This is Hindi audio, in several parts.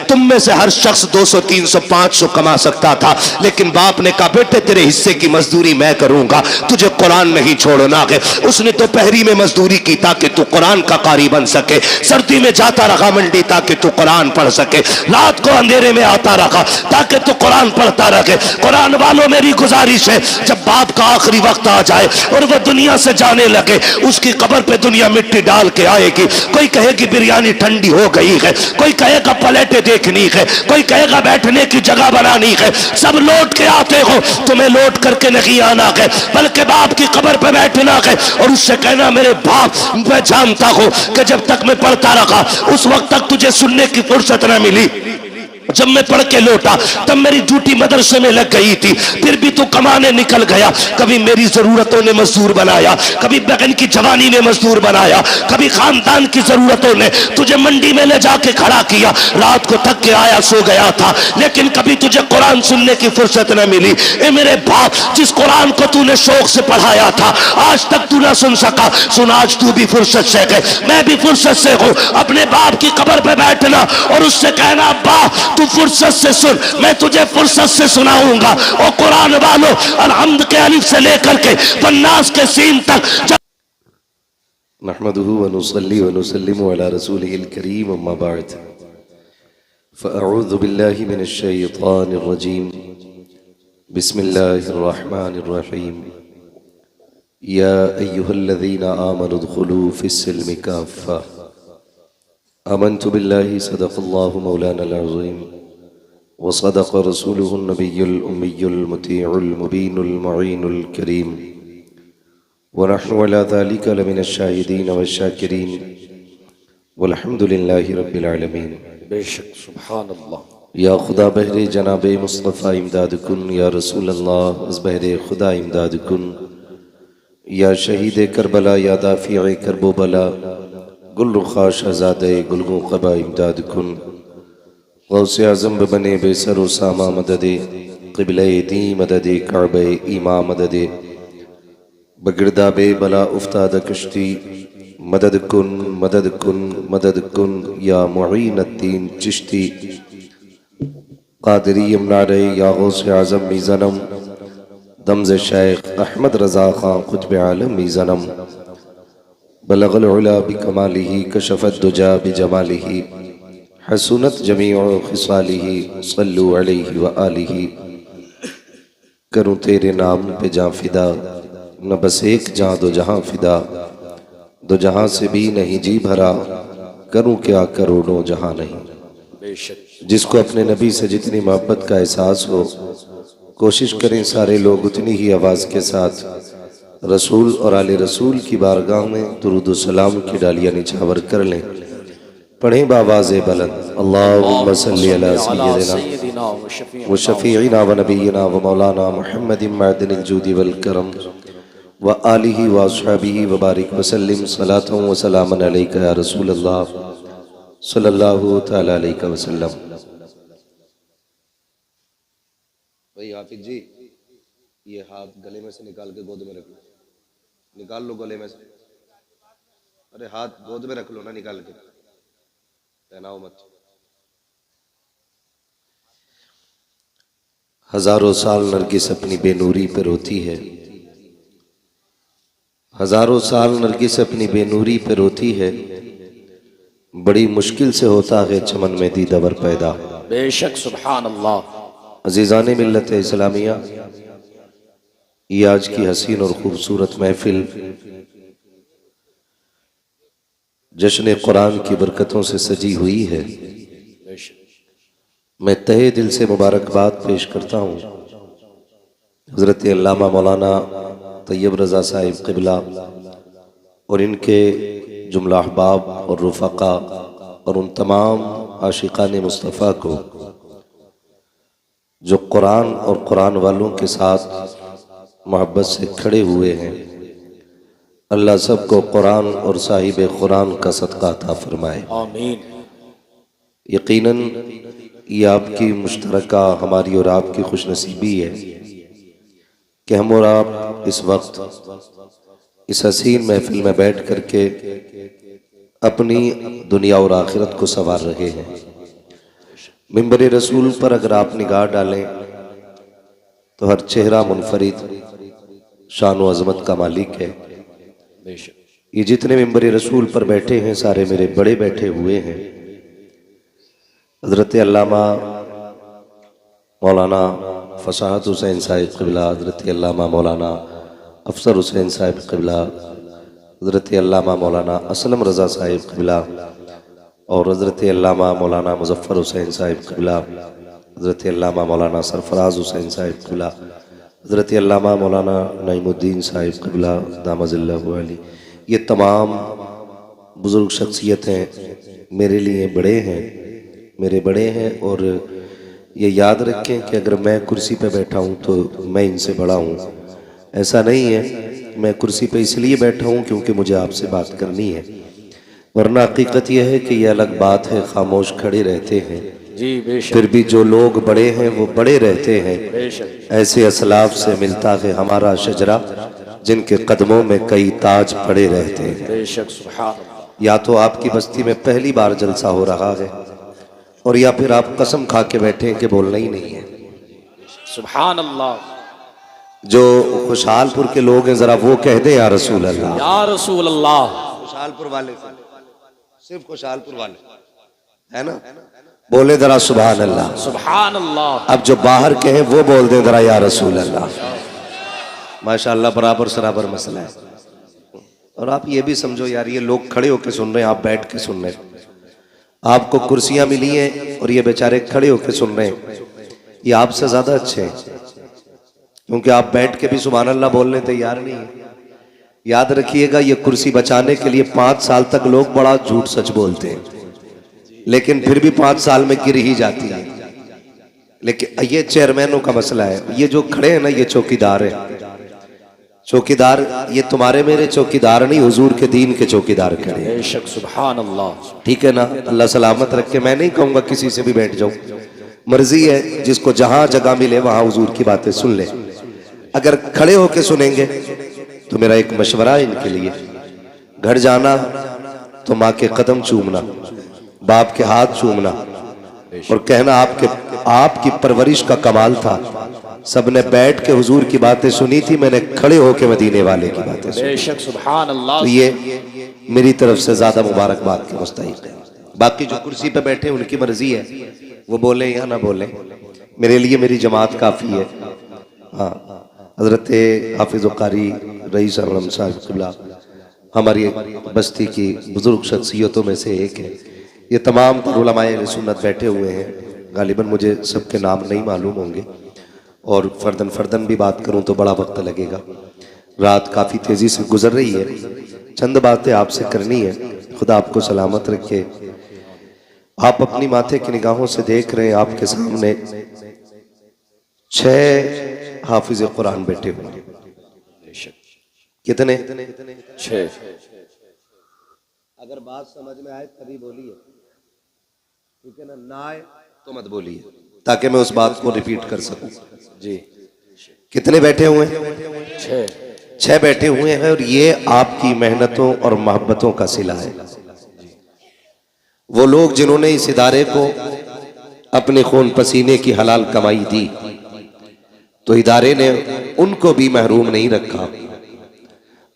तुम में से हर शख्स 200, 300, 500 कमा सकता था, लेकिन बाप ने कहा बेटे तेरे हिस्से की मजदूरी मैं करूंगा, तुझे कुरान नहीं छोड़ना है। उसने दोपहरी में मजदूरी की ताकि तू कुरान का कारी बन सके, सर्दी में जाता रहा मंडी ताकि तू कुरान पढ़ सके, रात को अंधेरे में आता रहा ताकि तू कुरान पढ़ता रहे। कुरान वालों मेरी गुजारिश है, जब बाप का आखिरी वक्त आ जाए और वह दुनिया से जाने लगे, उसकी कब्र पे दुनिया मिट्टी डाल के आएगी। कोई कहेगी बिरयानी ठंडी हो गई है, कोई कहेगा प्लेटें देखनी है, कोई कहेगा बैठने की जगह बनानी है। सब लौट के आते हो, तुम्हें लौट करके नहीं आना है, बल्कि बाप की कब्र पे बैठना है और उससे कहना मेरे बाप, मैं जानता हूं कि जब तक मैं पढ़ता रहा उस वक्त तक तुझे सुनने की फुर्सत न मिली, जब मैं पढ़ के लौटा तब मेरी ड्यूटी मदरसे में लग गई थी, फिर भी तू कमाने निकल गया। कभी मेरी जरूरतों ने मजदूर बनाया, कभी बहन की जवानी ने मजदूर बनाया, कभी खानदान की जरूरतों ने तुझे मंडी में ले जाके खड़ा किया। रात को थक के आया, सो गया था, लेकिन कभी तुझे कुरान सुनने की फुर्सत न मिली। ए मेरे बाप, जिस कुरान को तूने शौक से पढ़ाया था आज तक तू ना सुन सका, सुन आज तू भी फुर्सत से है, मैं भी फुर्सत से हूं। अपने बाप की कब्र पे बैठना और उससे कहना अब्बा तू फुर्सत से सुन, मैं तुझे फुर्सत से सुनाऊंगा। और कुरान वालों, अलहम्द के अलिफ से लेकर के वन्नास के सीन तक नहमदुहु व नुसल्ली व नुसल्लिमु अला रसूलिहिल करीम, अम्मा बाद, फ़अऊज़ु बिल्लाहि मिनश शैतानिर रजीम, बिस्मिल्लाहिर रहमानिर रहीम। या अय्युहल्लज़ीना आमनु उद्खुलू फ़िस्सिल्मि काफ़्फ़ा, आमन्तु बिल्लाहि सदक़ल्लाहु मौलानल अज़ीम व सदक़ रसूलुहुन नबियुल उम्मियुल मुतीउल मुबीनुल मुईनुल करीम व नहनु अला ज़ालिका लमिनश शाहिदीन व शाकिरीन वल्हम्दुलिल्लाहि रब्बिल आलमीन। बेशक सुभान अल्लाह। या खुदा बहरे जनाबे मुस्तफ़ा इमदाद कुन, या रसूल अल्लाह अज़ बहरे खुदा इमदाद कुन, या शहीद करबला, या दाफ़िए करबो बला, गुलरुखा शहज़ादे गुलगो क़बा इमदाद कुन, गौसे आज़म बने बेसर व सामा मददे, क़िबले दी मददे, काबे ईमा मददे, बगिरदा बे बला उफ्ताद कश्ती, मदद कुन मदद कुन मदद कुन, या मुईनुद्दीन चिश्ती क़ादिरी यमनारे, या गौसे आज़म मीज़नम, दमज़ शेख अहमद रज़ा ख़ान क़ुत्ब आलम मीज़नम, बलगल उला बिकमालिही, कशफत दुजा बिजमालिही, हसूनत जमीउ खिसालिही, सल्लु अलैहि व आलिही। करूँ तेरे नाम पे जाँ फिदा, न बस एक जाँ दो जहाँ फिदा, दो जहाँ से भी नहीं जी भरा, करूँ क्या करोड़ों जहाँ नहीं। जिसको अपने नबी से जितनी मोहब्बत का एहसास हो, कोशिश करें सारे लोग उतनी ही आवाज़ के साथ रसूल और आले रसूल की बारगाह में दुरूद सलाम की डालियाँ निछावर कर लें। पढ़ें बावाज़े बुलंद, अल्लाहुम्मा सल्ली अला सय्यिदिना व शफीइना व नबीना व मौलाना मुहम्मदिन मअदनिल जूदी वल करम व आलिहि व अस्हाबिहि व बारिक व सल्लिम सलातन व सलामन अलैका या रसूल अल्लाह सल्लल्लाहु तआला अलैहि वसल्लम। भाई हाफिज जी, ये हाथ गले में से निकाल के गोद में रख लो, निकाल लो गले में से। अरे हाथ गोद में रख लो ना, निकाल के पहनाओ मत। हजारों साल नरगिस अपनी बेनूरी पर रोती है, हजारों साल नरगिस अपनी बेनूरी पर रोती है, बड़ी मुश्किल से होता है चमन में दीदावर पैदा। बेशक सुभान अल्लाह। अजीज़ाने मिल्लत इस्लामिया, ये आज की हसीन और खूबसूरत महफिल जश्न कुरान की बरकतों से सजी हुई है। मैं तहे दिल से मुबारकबाद पेश करता हूँ हज़रत अल्लामा मौलाना तैयब रज़ा साहिब क़िबला और इनके जुमला अहबाब और रुफ़क़ा और उन तमाम आशिक़ान मुस्तफ़ा को जो कुरान और कुरान वालों के साथ मोहब्बत से खड़े हुए हैं। अल्लाह सबको कुरान और साहिब कुरान का सदका अता फरमाए, आमीन। यकीनन ये आपकी मुश्तरका, हमारी और आपकी खुशनसीबी है कि हम और आप इस वक्त इस हसीन महफिल में बैठ करके अपनी दुनिया और आखिरत को संवार रहे हैं। मिंबर रसूल पर अगर आप निगाह डालें तो हर चेहरा मुनफरिद शान व अजमत का मालिक है। बेशक ये जितने मिंबर रसूल पर बैठे हैं सारे मेरे बड़े बैठे हुए हैं। हजरत अल्लामा मौलाना फसाहत हुसैन साहिब क़िबला, हजरत अल्लामा मौलाना अफसर हुसैन साहिब क़िबला, हजरत अल्लामा मौलाना असलम रज़ा साहिब क़िबला और हजरत अल्लामा मौलाना मुज़फ़्फ़र हुसैन साहिब क़िबला, हजरत अल्लामा मौलाना सरफराज हुसैन साहिब क़िबला, हजरत अल्लामा मौलाना नईमुद्दीन साहिब क़िबला दामज़िल्लहु अली। ये तमाम बुज़ुर्ग शख्सियतें मेरे लिए बड़े हैं, मेरे बड़े हैं। और ये याद रखें कि अगर मैं कुर्सी पे बैठा हूँ तो मैं इनसे बड़ा हूँ, ऐसा नहीं है। मैं कुर्सी पे इसलिए बैठा हूँ क्योंकि मुझे आपसे बात करनी है, वरना हकीकत यह है कि यह अलग बात है, खामोश खड़े रहते हैं। जी बेशक फिर भी जो लोग बड़े हैं वो बड़े रहते हैं। बेशक ऐसे असलाफ से मिलता है हमारा शजरा, जिनके कदमों में कई ताज पड़े रहते हैं। बेशक सुभान अल्लाह। या तो आपकी बस्ती में पहली बार जलसा हो रहा है और या फिर आप कसम खा के बैठे हैं कि बोलना ही नहीं है। सुभान अल्लाह। जो खुशहालपुर के लोग हैं जरा वो कह दे या रसूल अल्लाह। या रसूल अल्लाह। खुशहालपुर वाले सिर्फ खुशहालपुर वाले है ना, बोले जरा सुभान अल्लाह। सुभान अल्लाह। अब जो बाहर के हैं वो बोल दे जरा या रसूल अल्लाह। माशाअल्लाह बराबर सराबर मसला है। और आप ये भी समझो यार, ये लोग खड़े होकर सुन रहे हैं, आप बैठ के सुन रहे हैं। आपको कुर्सियां मिली हैं और ये बेचारे खड़े होकर सुन रहे हैं। ये आपसे ज्यादा अच्छे हैं क्योंकि आप बैठ के भी सुभान अल्लाह बोलने तैयार नहीं है। याद रखिएगा, ये कुर्सी बचाने के लिए 5 साल तक लोग बड़ा झूठ सच बोलते हैं, लेकिन फिर भी 5 साल में गिर ही जाती है। लेकिन ये चेयरमैनों का मसला है। ये जो खड़े हैं ना, ये चौकीदार है। चौकीदार ये तुम्हारे मेरे चौकीदार नहीं, हुजूर के दीन के चौकीदार खड़े हैं। बेशक सुभान अल्लाह। ठीक है ना, अल्लाह सलामत रखे। मैं नहीं कहूंगा किसी से भी बैठ जाओ, मर्जी है, जिसको जहां जगह मिले वहां हुजूर की बातें सुन ले। अगर खड़े होके सुनेंगे तो मेरा एक मशवरा है इनके लिए, घर जाना तो माँ के कदम चूमना, बाप के हाथ चूमना और कहना आपकी परवरिश का कमाल था। सबने बैठ के हुजूर की बातें सुनी थी, मैंने खड़े होके मदीने वाले की बातें सुनी। बेशक सुभान अल्लाह। तो ये मेरी तरफ से ज्यादा मुबारकबाद के मुस्तहिक है। बाकी जो कुर्सी पे बैठे उनकी मर्जी है, वो बोले या ना बोले, मेरे लिए मेरी जमात काफी है। हाँ, हजरत हाफिज कारी रईस अरम साहब क़िबला हमारी बस्ती की बुजुर्ग शख्सियतों में से एक है। ये तमाम उलमाए सुन्नत बैठे हुए हैं। गालिबन मुझे सबके नाम नहीं मालूम होंगे और फर्दन फर्दन भी बात करूं तो बड़ा वक्त लगेगा। रात काफ़ी तेज़ी से गुजर रही है, चंद बातें आपसे करनी है। खुदा आपको सलामत रखे। आप अपनी माथे की निगाहों से देख रहे हैं, आपके सामने 6 हाफिज कुरान बैठे हुए हैं। कितने? 6। अगर बात समझ में आए तभी बोलिए, ठीक है ना, ना आए तो मत बोलिए, ताकि मैं उस बात को रिपीट कर सकूं। जी कितने बैठे हुए हैं? 6। 6 बैठे हुए हैं और ये आपकी मेहनतों और मोहब्बतों का सिला है। वो लोग जिन्होंने इस इदारे को अपने खून पसीने की हलाल कमाई दी, तो इदारे ने उनको भी महरूम नहीं रखा।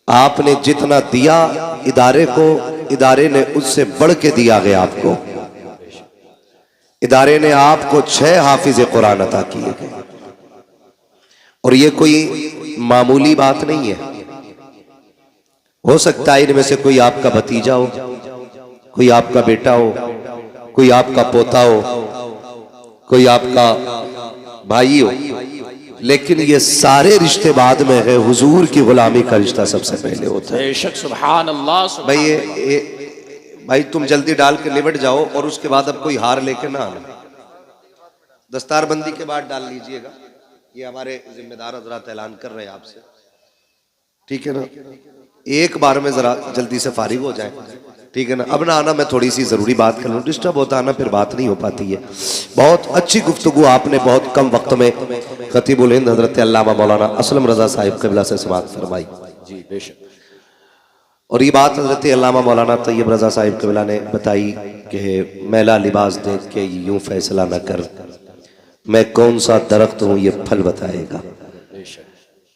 आपने जितना दिया इदारे को, इदारे ने उससे बढ़ के दिया गया आपको। इदारे ने आपको 6 हाफिज कुरान अता किए गए और ये कोई मामूली बात नहीं है। हो सकता है इनमें से कोई आपका भतीजा हो, कोई आपका बेटा हो, कोई आपका पोता हो, कोई आपका भाई हो, लेकिन ये सारे रिश्ते बाद में है। हुजूर की गुलामी का रिश्ता सबसे पहले होता है। बेशक सुभान अल्लाह। भाई तुम जल्दी डाल के निबट जाओ और उसके बाद अब कोई हार लेके ना आना। दस्तारबंदी के बाद डाल लीजिएगा, ये हमारे जिम्मेदार हजरात ऐलान कर रहे हैं आपसे, ठीक है ना। एक बार में जरा जल्दी से फारिग हो जाए, ठीक है ना। अब ना आना, मैं थोड़ी सी जरूरी बात कर लूँ, डिस्टर्ब होता है ना, फिर बात नहीं हो पाती है। बहुत अच्छी गुफ्तगू आपने बहुत कम वक्त में खतीबुल हिंद हजरत अल्लामा मौलाना असलम रजा साहिब क़िबला से समाअत फरमाई। जी बेशक। और ये बात हजरत अल्लामा मौलाना तैयब रजा साहिब क़िबला ने बताई कि मैला लिबास देख के यूं फैसला न कर, मैं कौन सा दरख्त हूं ये फल बताएगा।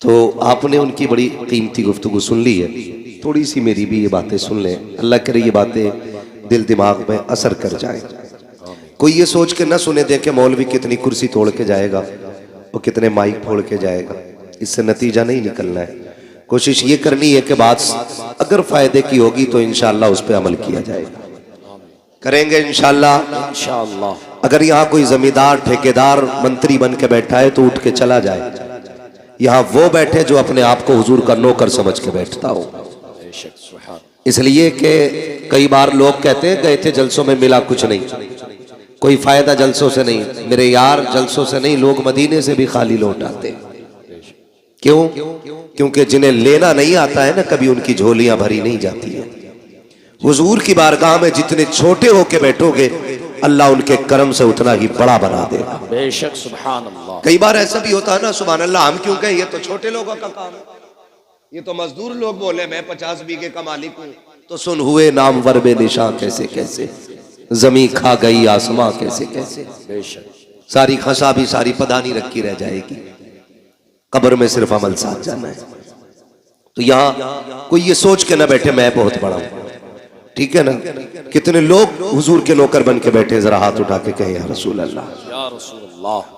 तो आपने उनकी बड़ी कीमती गुफ्तगू सुन ली है, थोड़ी सी मेरी भी ये बातें सुन लें। अल्लाह करे ये बातें दिल दिमाग में असर कर जाए। कोई ये सोच के ना सुने देखे मौलवी कितनी कुर्सी तोड़ के जाएगा और कितने माइक फोड़ के जाएगा, इससे नतीजा नहीं निकलना है। कोशिश ये करनी है कि बात अगर फायदे की होगी तो इंशाअल्लाह उस पर अमल किया जाएगा, करेंगे इंशाअल्लाह। इंशाअल्लाह। अगर यहाँ कोई जमींदार ठेकेदार मंत्री बन के बैठा है तो उठ के चला जाए। यहाँ वो बैठे जो अपने आप को हुजूर का नौकर समझ के बैठता हो। इसलिए कि कई बार लोग कहते हैं गए थे जलसों में मिला कुछ नहीं, कोई फायदा जलसों से नहीं। मेरे यार जलसों से नहीं, लोग मदीने से भी खाली लौट आते। क्यों? क्योंकि जिन्हें लेना नहीं आता है ना, कभी उनकी झोलियां भरी नहीं जाती है। हुजूर की बारगाह में जितने छोटे होके बैठोगे अल्लाह उनके करम से उतना ही बड़ा बना देगा। बेशक सुभान अल्लाह। कई बार ऐसा भी होता है ना, सुभान अल्लाह हम क्यों कहें, ये तो छोटे लोगों का काम है, ये तो मजदूर लोग बोले मैं 50 बीघे का मालिक हूँ। तो सुन हुए नाम वर्बे निशा कैसे कैसे, जमी खा गई आसमां कैसे कैसे। बेशक सारी खसा भी सारी पदानी रखी रह जाएगी, कब्र में सिर्फ अमल साथ जाना है। तो यहाँ कोई ये सोच के ना बैठे मैं बहुत बड़ा हूं, ठीक है ना। कितने लोग हुजूर के नौकर बन के बैठे, जरा हाथ उठा के कहे या रसूल अल्लाह, या रसूल अल्लाह।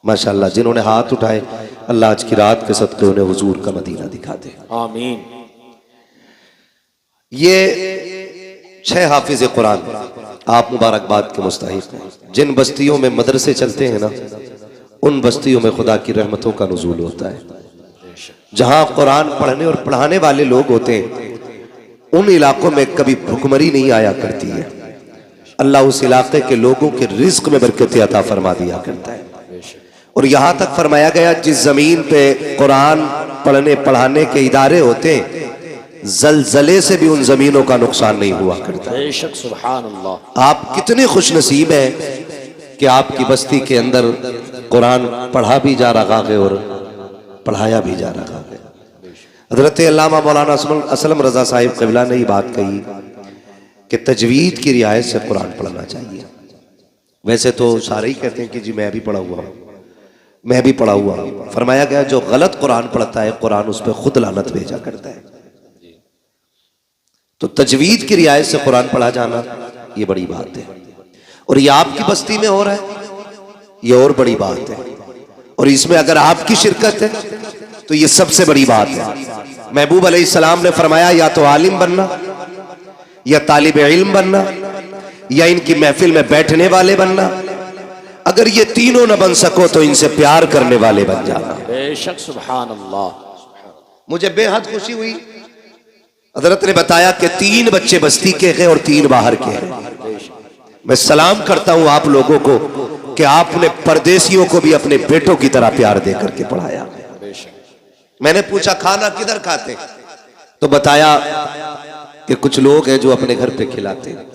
माशाअल्लाह जिन्होंने हाथ उठाए अल्लाह आज की रात के सदके उन्हें हुजूर का मदीना दिखा दे, आमीन। ये 6 हाफिज कुरान आप मुबारकबाद के मुस्तहिक हैं। जिन बस्तियों में मदरसे चलते हैं ना, उन बस्तियों में खुदा की रहमतों का नुज़ूल होता है। जहां कुरान पढ़ने और पढ़ाने वाले लोग होते हैं उन इलाकों में कभी भुखमरी नहीं आया करती है। अल्लाह उस इलाके के लोगों के रिज्क में बरकत अता फरमा दिया करता है। और यहाँ तक फरमाया गया जिस जमीन पे कुरान पढ़ने पढ़ाने के इदारे होते हैं जलजले से भी उन जमीनों का नुकसान नहीं हुआ करता। बेशक सुभान अल्लाह। आप कितने खुश नसीब हैं कि आपकी बस्ती के अंदर कुरान पढ़ा भी जा रहा है और पढ़ाया भी जा रहा है। हजरत अल्लामा मौलाना असलम रजा साहिब क़िबला ने ये बात कही कि तजवीद की रियायत से कुरान पढ़ना चाहिए। वैसे तो सारे ही कहते हैं कि जी मैं भी पढ़ा हुआ हूँ, मैं भी पढ़ा हुआ हूँ। फरमाया गया जो गलत कुरान पढ़ता है कुरान उस पर खुद लानत भेजा करता है। तो तजवीद की रियायत से कुरान पढ़ा जाना ये बड़ी बात है, और ये आपकी बस्ती में हो रहा है ये और बड़ी बात है। और इसमें अगर आपकी शिरकत है तो ये सबसे बड़ी बात है। महबूब अलैहिस्सलाम ने फरमाया या तो आलिम बनना, या तालिब इल्म बनना, या इनकी महफिल में बैठने वाले बनना। अगर ये तीनों न बन सको तो इनसे प्यार करने वाले बन जाना। बेशक सुभान अल्लाह। मुझे बेहद खुशी हुई, हजरत ने बताया कि 3 बच्चे बस्ती के हैं और 3 बाहर के हैं। मैं सलाम करता हूं आप लोगों को कि आपने परदेशियों को भी अपने बेटों की तरह प्यार दे करके पढ़ाया। मैंने पूछा खाना किधर खाते, तो बताया कि कुछ लोग हैं जो अपने घर पे खिलाते हैं।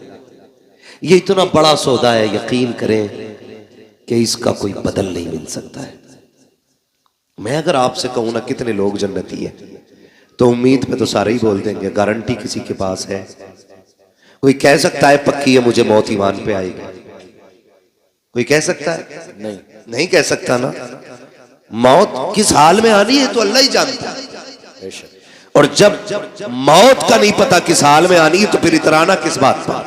ये इतना बड़ा सौदा है, यकीन करें कि इसका कोई बदल नहीं मिल सकता है। मैं अगर आपसे कहूं ना कितने लोग जन्नती है, तो उम्मीद पे तो सारे ही बोल देंगे, गारंटी किसी के पास है? कोई कह सकता है पक्की है मुझे मौत ईमान पे आएगी? कोई कह सकता है? नहीं, नहीं कह सकता ना। मौत किस हाल में आनी है तो अल्लाह ही जानता है। और जब मौत का नहीं पता किस हाल में आनी है तो फिर इतराना किस बात पर?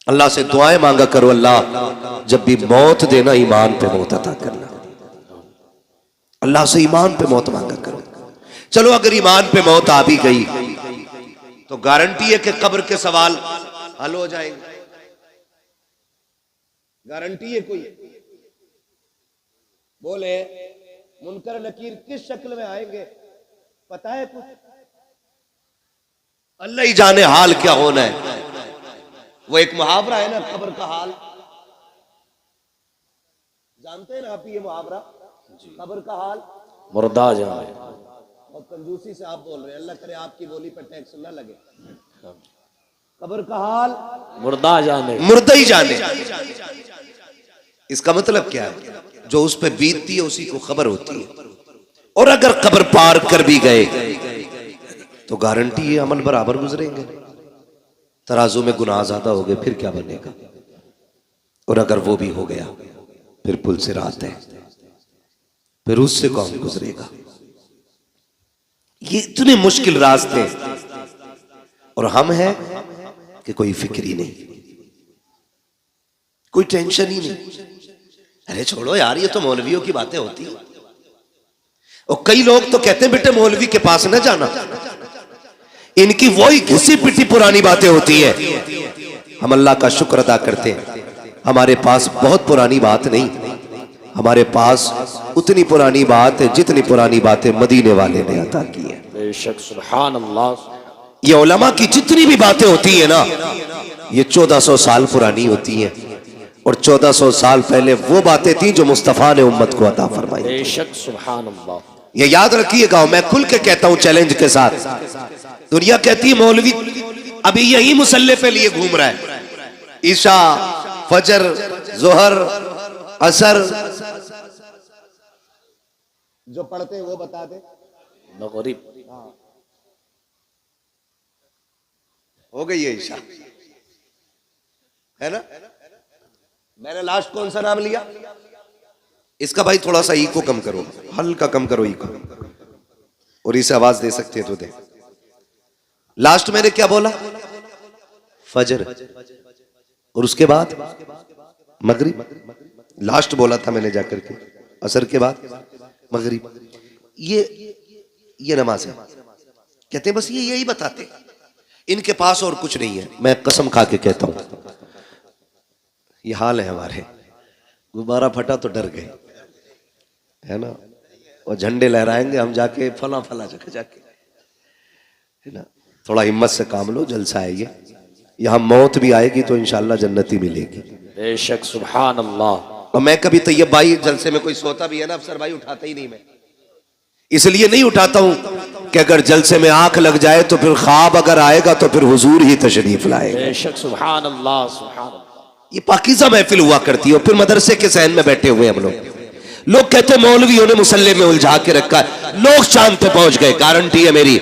अल्लाह से दुआएं मांगा करो, अल्लाह जब भी मौत देना ईमान पे मौत अता करना। अल्लाह से ईमान पे मौत मांगा करो। चलो अगर ईमान पे मौत आ भी गई तो गारंटी है कि कब्र के सवाल हल हो जाएंगे। गारंटी है कोई? बोले मुनकर नकीर किस शक्ल में आएंगे पता है कुछ? अल्लाह ही जाने हाल क्या होना है। वो एक मुहावरा है ना, कब्र का हाल जानते हैं ना आप? ये मुहावरा कब्र का हाल मुर्दा जाने। और कंजूसी से आप बोल रहे हैं, अल्लाह करे आपकी बोली पर टैक्स ना लगे। कब्र का हाल मुर्दा जाने, मुर्दा ही जाने। इसका मतलब क्या है? जो उस पर बीतती है उसी को खबर होती है। और अगर कब्र पार कर भी गए तो गारंटी है अमल बराबर गुजरेंगे। तराजू में गुनाह ज्यादा हो गए फिर क्या बनेगा? और अगर वो भी हो गया फिर पुल सिरात है, फिर उससे कौन गुजरेगा? ये इतने मुश्किल रास्ते, और हम हैं कि कोई फिक्र ही नहीं, कोई टेंशन ही नहीं। अरे छोड़ो यार, ये तो मौलवियों की बातें होती हैं। और कई लोग तो कहते हैं बेटे मौलवी के पास न जाना, इनकी वही घिसी पिटी पुरानी बातें होती है। हम अल्लाह का शुक्र अदा करते हैं, हमारे पास बहुत पुरानी बात नहीं, हमारे पास उतनी पुरानी बात है जितनी पुरानी बातें मदीने वाले ने अता की है। बेशक सुभान अल्लाह। ये उलमा की जितनी भी बातें होती है ना, ये 1400 साल पुरानी होती हैं, और 1400 साल पहले वो बातें थी जो मुस्तफा ने उम्मत को अता फरमाई। बेशक सुभान अल्लाह। ये याद रखिएगा, मैं खुल के कहता हूं चैलेंज के साथ। दुनिया कहती है मौलवी अभी यही मुसल्ले पे लिए घूम रहा है, ईशा फजर जोहर असर जो पढ़ते हैं वो बता दे। मगरिब हो गई है ईशा, है ना? मैंने लास्ट कौन सा नाम लिया? इसका भाई थोड़ा सा इको कम करो, हल्का कम करो इको, और इसे आवाज दे सकते हैं तो दे। लास्ट मैंने क्या बोला? फजर, और उसके बाद मगरिब। लास्ट बोला था मैंने जाकर के, असर के बाद मगरिब। ये नमाज है। कहते हैं बस ये यही बताते, इनके पास और कुछ नहीं है। मैं कसम खा के कहता हूं, ये हाल है हमारे। गुब्बारा फटा तो डर गए, है ना? और झंडे लहराएंगे हम जाके फला फला जगह जाके, है ना? थोड़ा हिम्मत से काम लो, जलसा है ये। यहाँ मौत भी आएगी तो इंशाल्लाह जन्नती मिलेगी। बेशक सुभान अल्लाह। और मैं कभी तैयब भाई जलसे में कोई सोता भी है ना, अफसर भाई उठाता ही नहीं, मैं इसलिए नहीं उठाता हूं कि अगर जलसे में आंख लग जाए तो फिर ख्वाब अगर आएगा तो फिर हुजूर ही तशरीफ लाएगा। बेशक सुभान अल्लाह सुभान अल्लाह। ये पाकीज़ा महफिल हुआ करती है, और फिर मदरसे के सहन में बैठे हुए हम लोग कहते हैं मौलवियों ने मुसल्ले में उलझा के रखा है, लोग चांद पे पहुंच गए। गारंटी है मेरी,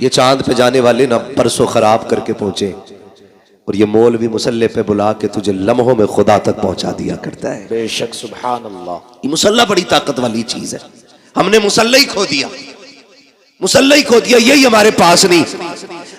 ये चांद पे जाने वाले ना परसों खराब करके पहुंचे, और ये मौलवी मुसल्ले पे बुला के तुझे लम्हों में खुदा तक पहुंचा दिया करता है। बेशक सुभान अल्लाह। ये मुसल्ला बड़ी ताकत वाली चीज है। हमने मुसल्ला ही खो दिया, मुसल्ला ही खो दिया, यही हमारे पास नहीं।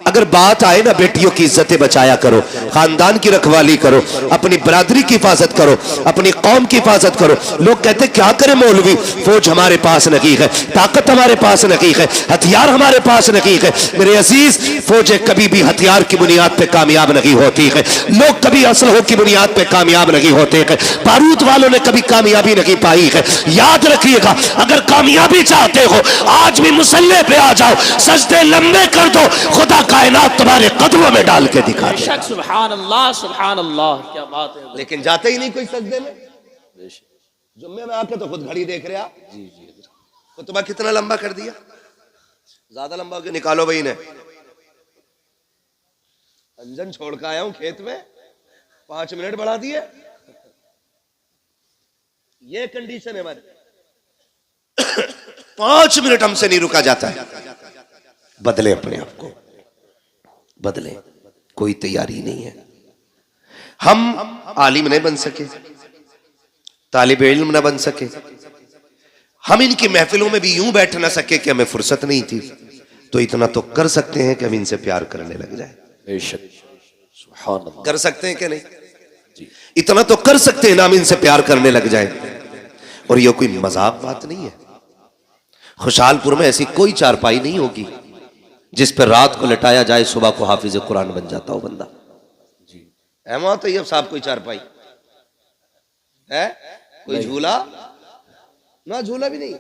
अगर बात आए ना, बेटियों की इज्जतें बचाया करो, खानदान की रखवाली करो, अपनी बरादरी की हिफाजत करो, अपनी कौम की हिफाजत करो। लोग कहते क्या करें मौलवी, फौज हमारे पास नहीं है, ताकत हमारे पास नहीं है, हथियार हमारे पास नहीं है। मेरे अजीज, फौजें कभी भी हथियार की बुनियाद पे कामयाब नहीं होती है, लोग कभी असलहों की बुनियाद पे कामयाब नहीं होते हैं, बारूद वालों ने कभी कामयाबी नहीं पाई है। याद रखिएगा, अगर कामयाबी चाहते हो आज भी मुसल्ले पे आ जाओ, सजदे लंबे कर दो, खुदा कायनात तुम्हारे कदमों में डाल के दिखा दे। बेशक सुभान अल्लाह सुभान अल्लाह। क्या बात है। लेकिन जाते ही नहीं कोई सजदे में। जुम्मे में आके तो खुद घड़ी देख रहे आप। जी जी, खुतबा कितना लंबा कर दिया, ज्यादा लंबा होकर निकालो भाई ने। अंजन छोड़ के आया हूं खेत में, 5 मिनट बढ़ा दिए। ये कंडीशन है हमारी। 5 मिनट हमसे नहीं रुका जाता है। बदले अपने आप को, बदले, कोई तैयारी नहीं है। हम आलिम नहीं बन सके, तालिबे इल्म न बन सके, हम इनकी महफिलों में भी यूं बैठ ना सके कि हमें फुर्सत नहीं थी, तो इतना तो कर सकते हैं कि हम इनसे प्यार करने लग जाए। बेशक सुभान अल्लाह। कर सकते हैं कि नहीं? इतना तो कर सकते हैं ना, हम इनसे प्यार करने लग जाए। और ये कोई मजाक बात नहीं है। खुशहालपुर में ऐसी कोई चारपाई नहीं होगी जिस पर रात को लटाया जाए, सुबह को हाफिज कुरान बन जाता हो बंदा। अहमद तैयब साहब कोई चारपाई है? कोई झूला ना, झूला भी नहीं,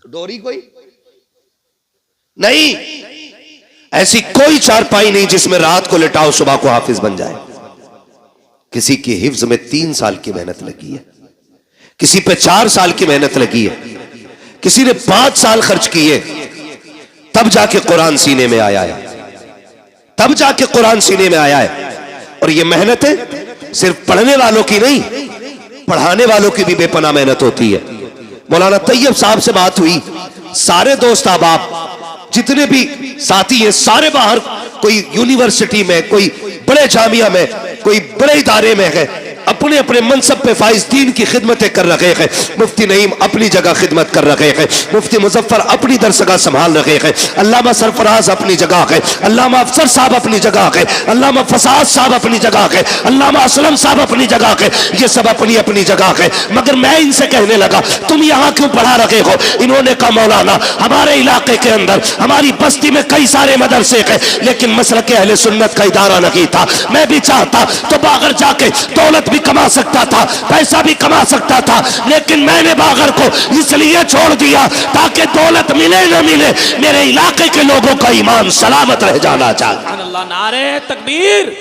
डोरी कोई नहीं, ऐसी कोई चारपाई नहीं जिसमें रात को लिटाओ सुबह को हाफिज बन जाए। किसी की हिफ्ज में 3 साल की मेहनत लगी है, किसी पे 4 साल की मेहनत लगी है, किसी ने 5 साल खर्च किए, तब जाके कुरान सीने में आया है, तब जाके कुरान सीने में आया है। और ये मेहनतें सिर्फ पढ़ने वालों की नहीं, पढ़ाने वालों की भी बेपनाह मेहनत होती है। मौलाना तैयब साहब से बात हुई, सारे दोस्त अहबाब जितने भी साथी हैं सारे बाहर, कोई यूनिवर्सिटी में, कोई बड़े जामिया में, कोई बड़े इदारे में है, अपने अपने मनसब पे फाइज दीन की खिदमतें कर रहे हैं। मुफ्ती नईम अपनी जगह खिदमत कर रहे हैं, मुफ्ती मुजफ्फर अपनी दरसगाह संभाल रहे हैं, अल्लामा सरफराज अपनी जगह है, अल्लामा अफसर साहब अपनी जगह है, अल्लामा फसाद साहब अपनी जगह है, अल्लामा असलम साहब अपनी जगह है, ये सब अपनी अपनी जगह है। मगर मैं इनसे कहने लगा तुम यहाँ क्यों पढ़ा रहे हो? इन्होंने कहा मौलाना हमारे इलाके के अंदर हमारी बस्ती में कई सारे मदरसे हैं, लेकिन मसलक अहले सुन्नत का इदारा नहीं था। मैं भी चाहता तो बागर जाके दौलत भी कमा सकता था, पैसा भी कमा सकता था, लेकिन मैंने बागर को इसलिए छोड़ दिया ताकि दौलत मिले न मिले मेरे इलाके के लोगों का ईमान सलामत रह जाना चाहिए। अल्लाह, नारे तकबीर,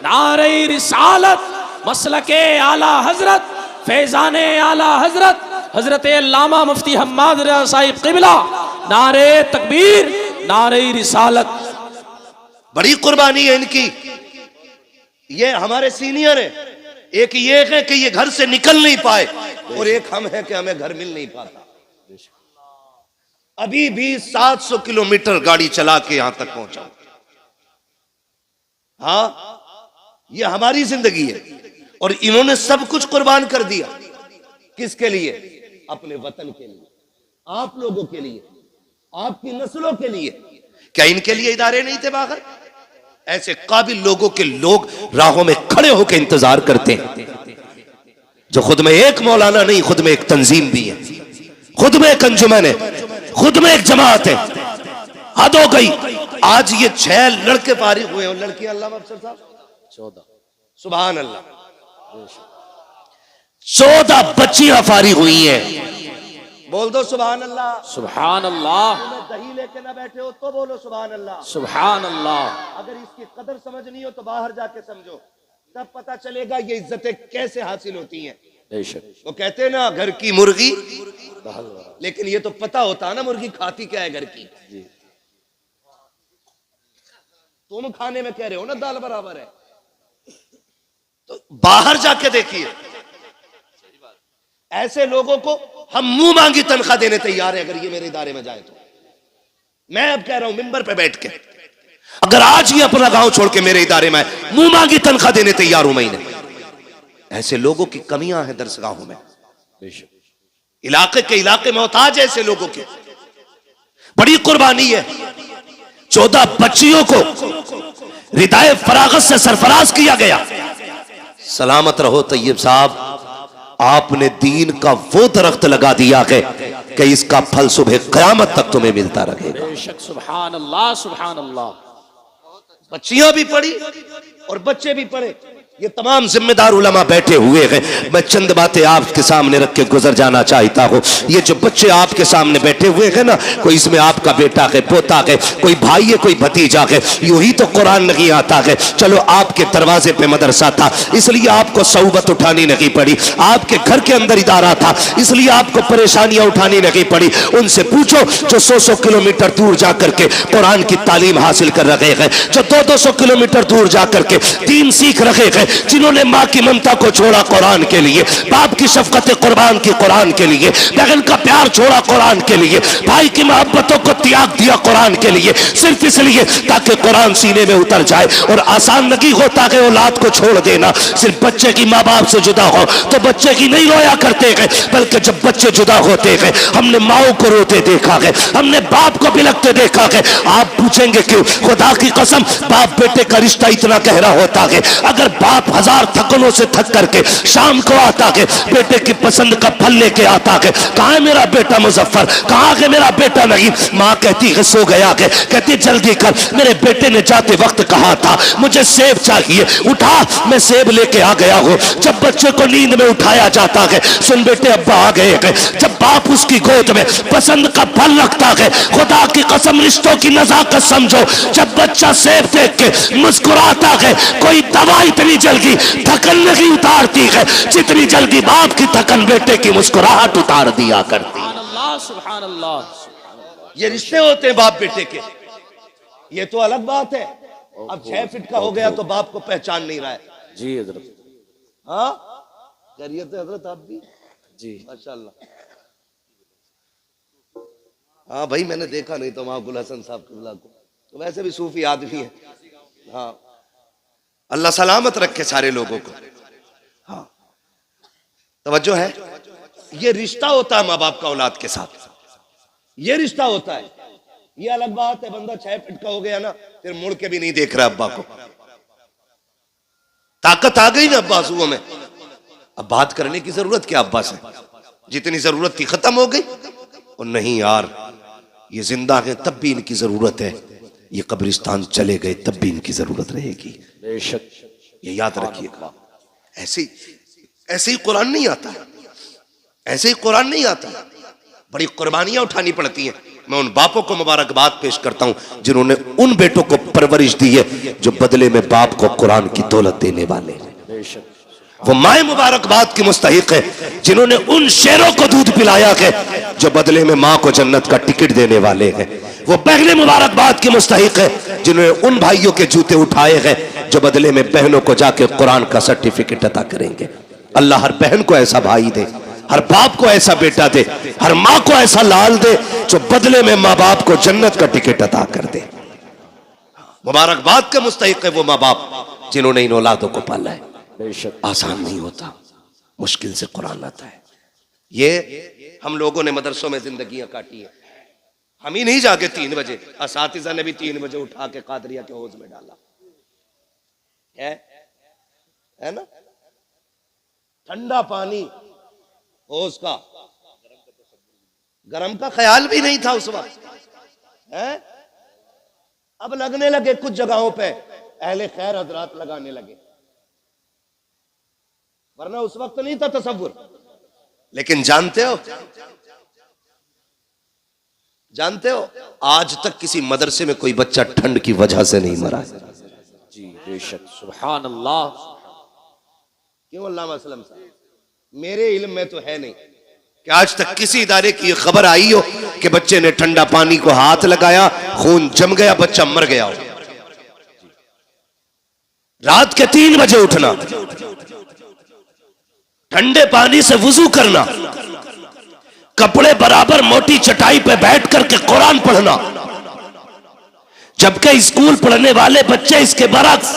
नारे रिसालत, मसलके आला हजरत, फैजाने आला हजरत हजरत अल्लामा मुफ्ती हम्माद रज़ा साहिब किबला, नारे तकबीर, नारे रिसालत। बड़ी कुर्बानी है इनकी। ये हमारे सीनियर है, एक ये है कि ये घर से निकल नहीं पाए, और एक हम है कि हमें घर मिल नहीं पाता। अभी भी 700 किलोमीटर गाड़ी चला के यहां तक पहुंचा। हाँ, ये हमारी जिंदगी है, और इन्होंने सब कुछ कुर्बान कर दिया। किसके लिए? अपने वतन के लिए, आप लोगों के लिए, आपकी नस्लों के लिए। क्या इनके लिए इदारे नहीं थे बाहर? ऐसे काबिल लोगों के लोग राहों में खड़े होकर इंतजार करते हैं, जो खुद में एक मौलाना नहीं, खुद में एक तंजीम भी है, खुद में एक अंजुमन है, खुद में एक जमात है। हद हो गई। आज ये 6 लड़के फारिग हुए, और लड़कियां अल्लाह अफसर साहब 14, सुभान अल्लाह, 14 बच्चियां फारिग हुई हैं। बोल दो सुभान अल्लाह। सुभान अल्लाह। दही लेके ना बैठे हो तो बोलो सुभान अल्लाह। सुभान अल्लाह। अगर इसकी कदर समझनी हो तो बाहर जाके समझो, तब पता चलेगा ये इज्जतें कैसे हासिल होती हैं। वो कहते हैं ना घर की मुर्गी, लेकिन ये तो पता होता ना मुर्गी खाती क्या है घर की। तुम खाने में कह रहे हो ना दाल बराबर है, तो बाहर जाके देखिए। ऐसे लोगों को हम मुंह मांगी तनख्वाह देने तैयार है, अगर ये मेरे इदारे में जाए तो। मैं अब कह रहा हूं मिंबर पे बैठ के, अगर आज ही अपना गांव छोड़ के मेरे इदारे में मुंह मांगी तनख्वाह देने तैयार हूं महीने। ऐसे लोगों की कमियां हैं दरसगाहों में, इलाके के इलाके मोहताज ऐसे लोगों के। बड़ी कुर्बानी है। 14 बच्चियों को रिदाए फरागत से सरफराज किया गया। सलामत रहो तैयब साहब, आपने दीन का वो दरख्त लगा दिया है कि इसका फल सुबह क़यामत तक तुम्हें मिलता रहेगा। बेशक, सुभान अल्लाह, सुभान अल्लाह। बच्चियां भी पढ़ी और बच्चे भी पढ़े, ये तमाम जिम्मेदार उलमा बैठे हुए हैं। मैं चंद बातें आपके सामने रख के गुजर जाना चाहता हूँ। ये जो बच्चे आपके सामने बैठे हुए हैं ना, कोई इसमें आपका बेटा है, पोता है, कोई भाई है, कोई भतीजा है। यूं ही तो कुरान नहीं आता है। चलो आपके दरवाजे पे मदरसा था इसलिए आपको सौबत उठानी नहीं पड़ी, आपके घर के अंदर इदारा था इसलिए आपको परेशानियां उठानी नहीं पड़ी। उनसे पूछो जो 100 किलोमीटर दूर जाकर के कुरान की तालीम हासिल कर रहे हैं, जो 200 किलोमीटर दूर जाकर के दीन सीख रहे हैं, जिन्होंने माँ की ममता को छोड़ा कुरान के लिए, बाप की शफकत कुर्बान की कुरान के लिए, बहन का प्यार छोड़ा कुरान के लिए, भाई की मोहब्बतों को त्याग दिया कुरान के लिए, सिर्फ इसलिए ताकि कुरान सीने में उतर जाए। और आसान नहीं होता है औलाद को छोड़ देना। सिर्फ बच्चे की माँ बाप से जुदा हो तो बच्चे की नहीं रोया करते हैं, बल्कि जब बच्चे जुदा होते हैं, हमने माओ को रोते देखा है, हमने बाप को बिलखते देखा है। आप पूछेंगे क्यों? खुदा की कसम, बाप बेटे का रिश्ता इतना गहरा होता है, अगर बाप 1000 थकनों से थक करके शाम को आता है, बेटे की पसंद का फल लेके आता है। कहाँ है मेरा बेटा मुजफ्फर? कहाँ है मेरा बेटा? नहीं, माँ कहती है सो गया है, कहती जल्दी कर, मेरे बेटे ने जाते वक्त कहा था मुझे सेब चाहिए, उठा, मैं सेब लेके आ गया हूँ। जब बच्चे को नींद में उठाया जाता है, सुन बेटे अब्बा आ गए हैं, जब बाप उसकी गोद में पसंद का फल रखता है, खुदा की कसम रिश्तों की नजाकत समझो। जब बच्चा सेब देख के मुस्कुराता है, कोई दवा इतनी जल्दी थकन नहीं उतारती है जितनी जल्दी बाप की थकन बेटे की मुस्कुराहट उतार दिया करती। सुभान अल्लाह। ये रिश्ते होते हैं बाप बेटे के। ये तो अलग बात है, अब 6 फीट का हो गया तो बाप को पहचान नहीं रहा है। जी हजरत। हाँ, खैरियत है हजरत? आप भी जी माशाल्लाह। हाँ भाई, मैंने देखा नहीं तो वहां गुल हसन साहब किबला को, तो वैसे भी सूफी आदमी है। हाँ, अल्लाह सलामत रखे सारे लोगों को। हाँ, तवज्जो है। ये रिश्ता होता है माँ बाप का औलाद के साथ, ये रिश्ता होता है। ये अलग बात है बंदा 6 फीट का हो गया ना, फिर मुड़ के भी नहीं देख रहा अब्बा को। ताकत आ गई ना अब्बासुओं में, अब बात करने की जरूरत क्या अब्बा से, जितनी जरूरत थी खत्म हो गई। और नहीं यार, ये जिंदा है तब भी इनकी जरूरत है, ये कब्रिस्तान चले गए तब भी इनकी जरूरत रहेगी। बेशक, ये याद रखिएगा। ऐसे ऐसे ही कुरान नहीं आता, ऐसे ही कुरान नहीं आता, बड़ी कुर्बानियां उठानी पड़ती हैं। मैं उन बापों को मुबारकबाद पेश करता हूं जिन्होंने उन बेटों को परवरिश दी है जो बदले में बाप को कुरान की दौलत देने वाले हैं। वो माए मुबारकबाद की मुस्तहिक है जिन्होंने उन शेरों को दूध पिलाया है जो बदले में माँ को जन्नत का टिकट देने वाले हैं। वो बहनें मुबारकबाद की मुस्तहिक है जिन्होंने उन भाइयों के जूते उठाए हैं जो बदले में बहनों को जाके कुरान का सर्टिफिकेट अता करेंगे। अल्लाह हर बहन को ऐसा भाई दे, हर बाप को ऐसा बेटा दे, हर माँ को ऐसा लाल दे जो बदले में माँ बाप को जन्नत का टिकट अता कर दे। मुबारकबाद के मुस्तहिक है वो माँ बाप जिन्होंने इन औलादों को पाला है। आसान नहीं होता, मुश्किल से कुरान आता है। ये हम लोगों ने मदरसों में जिंदगियां काटी है। हम ही नहीं जाके 3 बजे, असातिज़ा ने भी 3 बजे उठा के कादरिया के हौज में डाला है ना। ठंडा पानी हौज का, गरम का ख्याल भी नहीं था उस वक्त है। अब लगने लगे कुछ जगहों पे, अहले खैर हजरात लगाने लगे, वरना उस वक्त नहीं था तसव्वुर। लेकिन जानते हो आज तक किसी मदरसे में कोई बच्चा ठंड की वजह से नहीं मरा। जी बेशक, सुभान अल्लाह। क्यों अल्लामा असलम साहब, मेरे इल्म में तो है नहीं कि आज तक किसी इदारे की खबर आई हो कि बच्चे ने ठंडा पानी को हाथ लगाया, खून जम गया, बच्चा मर गया हो। रात के 3 बजे उठना, ठंडे पानी से वुजू करना, कपड़े बराबर मोटी चटाई पे बैठ करके कुरान पढ़ना, जबकि स्कूल पढ़ने वाले बच्चे इसके बरक्स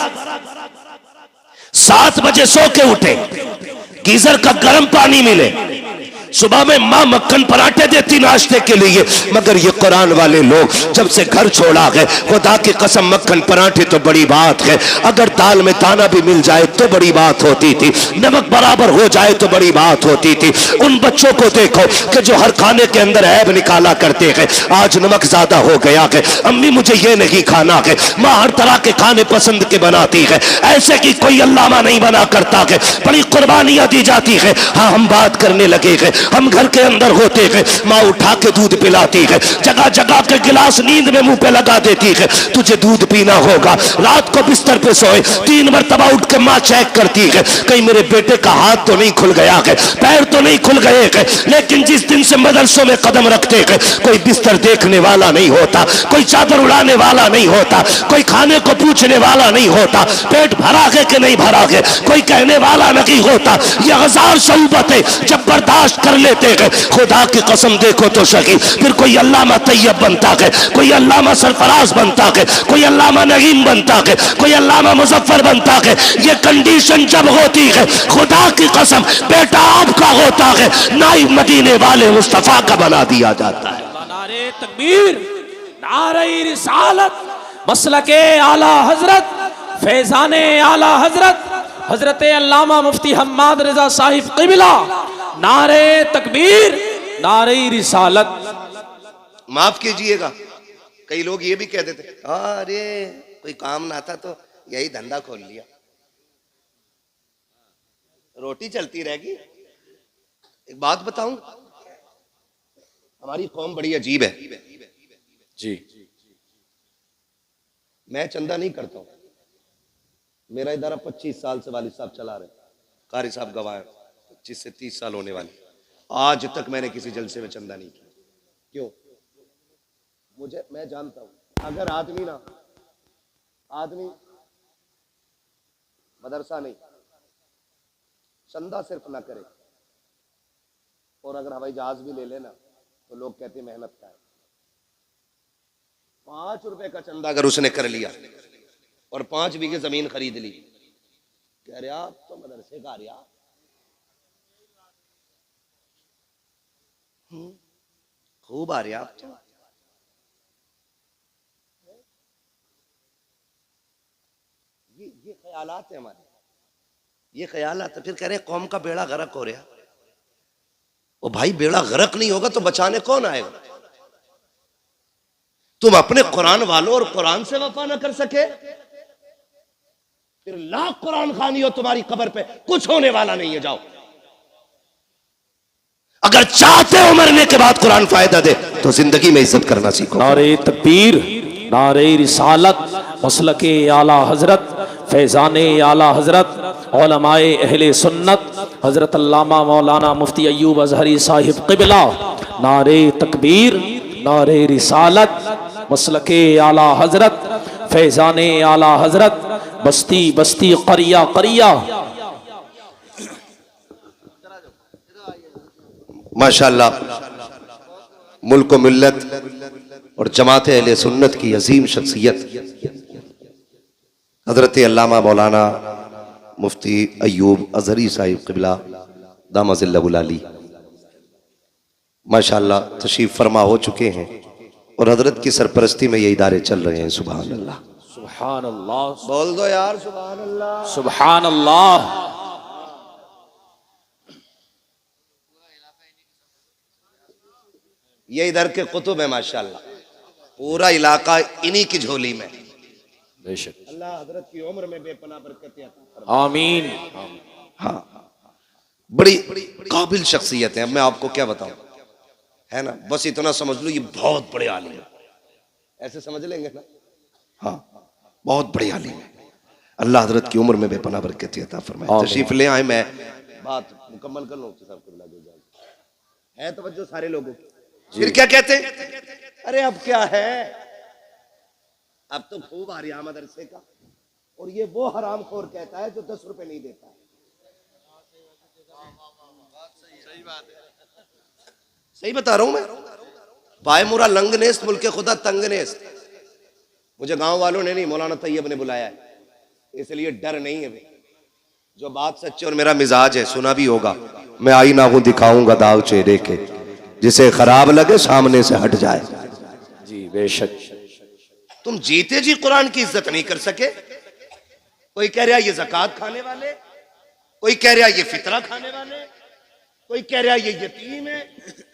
7 बजे सो के उठे, गीजर का गर्म पानी मिले, सुबह में माँ मक्खन पराठे देती नाश्ते के लिए, मगर ये कुरान वाले लोग जब से घर छोड़ा गए, खुदा की कसम मक्खन पराठे तो बड़ी बात है, अगर दाल में दाना भी मिल जाए तो बड़ी बात होती थी, नमक बराबर हो जाए तो बड़ी बात होती थी। उन बच्चों को देखो कि जो हर खाने के अंदर ऐब निकाला करते हैं, आज नमक ज्यादा हो गया है, अम्मी मुझे ये नहीं खाना है, माँ हर तरह के खाने पसंद के बनाती है, ऐसे की कोई अल्लामा नहीं बना करता है, बड़ी कुर्बानियां दी जाती है। हाँ, हम बात करने लगे हैं, हम घर के अंदर होते हैं, माँ उठा के दूध पिलाती है, जगह जगह के गिलास नींद में मुंह पे लगा देती है, तुझे दूध पीना होगा। रात को बिस्तर पे सोए 3 मरतबा उठ के माँ चेक करती है, कहीं मेरे बेटे का हाथ तो नहीं खुल गया है, पैर तो नहीं खुल गए हैं। लेकिन जिस दिन से मदरसों में कदम रखते हैं, कोई बिस्तर देखने वाला नहीं होता, कोई चादर उड़ाने वाला नहीं होता, कोई खाने को पूछने वाला नहीं होता, पेट भरा है कि नहीं भरा है कोई कहने वाला नहीं होता। ये 1000 शऊबतें जब बर्दाश्त कर लेते हैं, खुदा की कसम देखो तो सही, फिर कोई अल्लामा तैयब बनता है, कोई अल्लामा सरफराज बनता है, कोई अल्लामा नईम बनता है, कोई अल्लामा मुजफ्फर बनता है। ये कंडीशन जब होती है, खुदा की कसम बेटा आपका होता है, नाइब मदीने वाले मुस्तफा का बना दिया जाता है। नारे तकबीर, नारे रिसालत, मसलके आला हजरत, फैजाने आला हजरत, हजरत अल्लामा मुफ्ती हम्माद रजा साहिब क़िबला, नारे तकबीर, नारे रिसालत। माफ कीजिएगा, कई लोग ये भी कह देते अरे कोई काम ना था तो यही धंधा खोल लिया, रोटी चलती रहेगी। एक बात बताऊं, हमारी कौम बड़ी अजीब है जी। मैं चंदा नहीं करता हूं, मेरा इदारा 25 साल से वालिद साहब चला रहे, कारी साहब गवाह 25 से 30 साल होने वाले, आज तक मैंने किसी जलसे में चंदा नहीं किया। क्यों? मैं जानता हूं अगर आदमी मदरसा नहीं, चंदा सिर्फ ना करे और अगर हवाई जहाज भी ले लेना तो लोग कहते हैं मेहनत का है, ₹5 का चंदा अगर उसने कर लिया और 5 बीघे जमीन खरीद ली, कह रहे आप तो मदरसे का रिया, खूब आ रहे आप तो। ये ख्यालात है हमारे, ये ख्यालात है। फिर कह रहे कौम का बेड़ा गर्क हो रहा। ओ भाई, बेड़ा गर्क नहीं होगा तो बचाने कौन आएगा? तुम अपने कुरान वालों और कुरान से वफा ना कर सके, फिर लाख कुरान खानी हो तुम्हारी कब्र पे कुछ होने वाला नहीं है। जाओ, अगर चाहते हो मरने के बाद कुरान फायदा दे तो जिंदगी में इज्जत करना सीखो। नारे तकबीर, नारे रिसालत, मसलके आला हजरत, फैजाने आला हजरत, उलमाए अहले सुन्नत हजरत अल्लामा मौलाना मुफ्ती अय्यूब अजहरी साहिब क़िबला। नारे तकबीर, नारे रिसालत, मसलके आला हजरत, फैजाने आला हजरत, बस्ती बस्ती करिया करिया। माशाअल्लाह, मुल्क मिल्लत और जमात अहले सुन्नत की अजीम शख्सियत हजरत अल्लामा मौलाना मुफ्ती अय्यूब अजहरी साहिब क़िबला दामजिल्लहुल आली माशाअल्लाह तशरीफ फरमा हो चुके हैं और हजरत की सरपरस्ती में ये इदारे चल रहे हैं। सुभान अल्लाह, सुभान अल्लाह, बोल दो यार सुभान अल्लाह, सुभान अल्लाह। ये इधर के कुतुब है माशाअल्लाह, पूरा इलाका इन्हीं की झोली में। बेशक, अल्लाह हजरत की उम्र में बेपनाह बरकत अता फरमाए। आमीन। हाँ, बड़ी काबिल शख्सियत है। अब मैं आपको क्या बताऊं, है ना, बस इतना समझ लो ये बहुत बड़े आलिम है, ऐसे समझ लेंगे ना। हाँ, बहुत बड़े आलिम है। अल्लाह हजरत की उम्र में बेपनाह बरकत अता फरमाए। तशरीफ ले आए, मैं बात मुकम्मल कर लूं है तवज्जो सारे लोगों की। फिर क्या कहते हैं, अरे अब क्या है, अब तो खूब आ रहा मदरसे का। और ये वो हराम खोर कहता है जो 10 रुपए नहीं देता है। सही बता रहा हूं मैं। पाए मुरा लंग नेस्त मुल्के खुदा तंग नेस्त। मुझे गांव वालों ने नहीं, मौलाना तैयब ने बुलाया है, इसलिए डर नहीं है भाई। जो बात सच्ची और मेरा मिजाज है, सुना भी होगा। मैं आईना हूं दिखाऊंगा दाव चेहरे के, जिसे खराब लगे सामने से हट जाए। जी बेशक। तुम जीते जी कुरान की इज्जत नहीं कर सके। कोई कह रहा ये ज़कात खाने वाले, कोई कह रहा ये फितरा खाने वाले, कोई कह रहा ये यतीम है,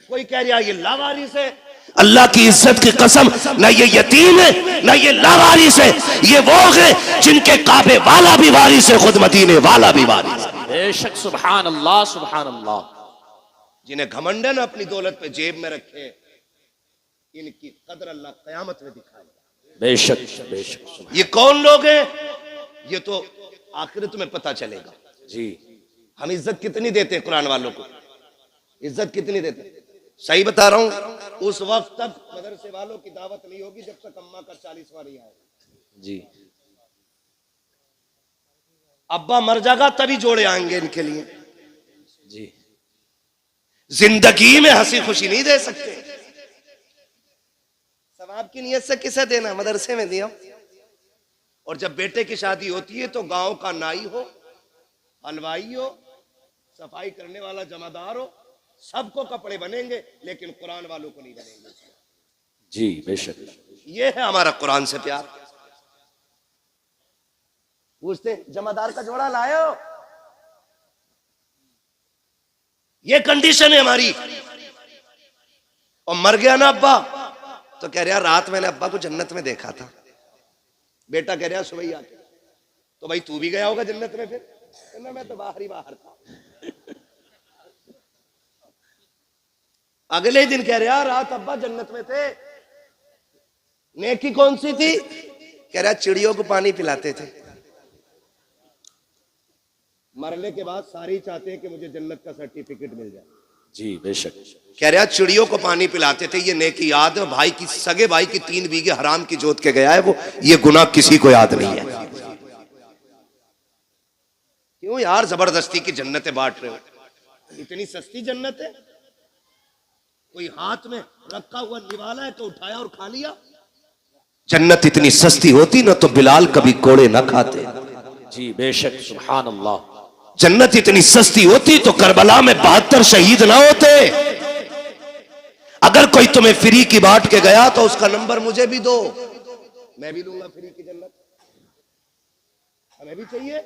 कोई कह रहा ये लावारिस है। अल्लाह की इज्जत की कसम, ना ये यतीम है ना ये लावारिस है। ये वो है जिनके काबे वाला भी वारिस है, खुद मदीने वाला भी वारिस है। बेशक, सुभान अल्लाह, सुभान अल्लाह। जिन्हें घमंडन अपनी दौलत पे जेब में रखे, इनकी कदर अल्लाह कयामत में दिखाएगा। बेशक बेशक। ये कौन लोग हैं, ये तो आखिरत में पता चलेगा। जी, हम इज्जत कितनी देते हैं कुरान वालों को, इज्जत कितनी देते हैं। सही बता रहा हूं, उस वक्त तक मदरसे वालों की दावत नहीं होगी जब तक अम्मा का 40वां नहीं आएगा। जी, अब्बा मर जाएगा तभी जोड़े आएंगे इनके लिए। जी, जिंदगी में हंसी खुशी नहीं दे सकते। सवाब की नियत से किसे देना, मदरसे में दिया। और जब बेटे की शादी होती है तो गांव का नाई हो, हलवाई हो, सफाई करने वाला जमादार हो, सबको कपड़े बनेंगे, लेकिन कुरान वालों को नहीं बनेंगे। जी बेशक। ये है हमारा कुरान से प्यार। पूछते जमादार का जोड़ा लायो, ये कंडीशन है हमारी। और मर गया ना अब्बा तो कह रहा रात मैंने अब्बा को जन्नत में देखा था। बेटा कह रहा सुबह आके, तो भाई तू भी गया होगा जन्नत में। फिर कहना मैं तो बाहर ही बाहर था। अगले दिन कह रहा रात अब्बा जन्नत में थे। नेकी कौन सी थी? कह रहा चिड़ियों को पानी पिलाते थे। मरने के बाद सारी चाहते हैं कि मुझे जन्नत का सर्टिफिकेट मिल जाए। जी बेशक। कह रहा चिड़ियों को पानी पिलाते थे, ये नेकी याद है। भाई की सगे भाई की 3 बीघे हराम की जोत के गया है वो, ये गुनाह किसी को याद नहीं है। क्यों यार जबरदस्ती की जन्नतें बांट रहे हो? इतनी सस्ती जन्नत है? कोई हाथ में रखा हुआ निवाला है तो उठाया और खा लिया। जन्नत इतनी सस्ती होती ना तो बिलाल कभी कोड़े ना खाते। जी बेशक, सुभान अल्लाह। जन्नत इतनी सस्ती होती तो करबला में 72 शहीद ना होते। अगर कोई तुम्हें फ्री की बांट के गया तो उसका नंबर मुझे भी दो, मैं भी लूंगा फ्री की जन्नत। हमें भी चाहिए।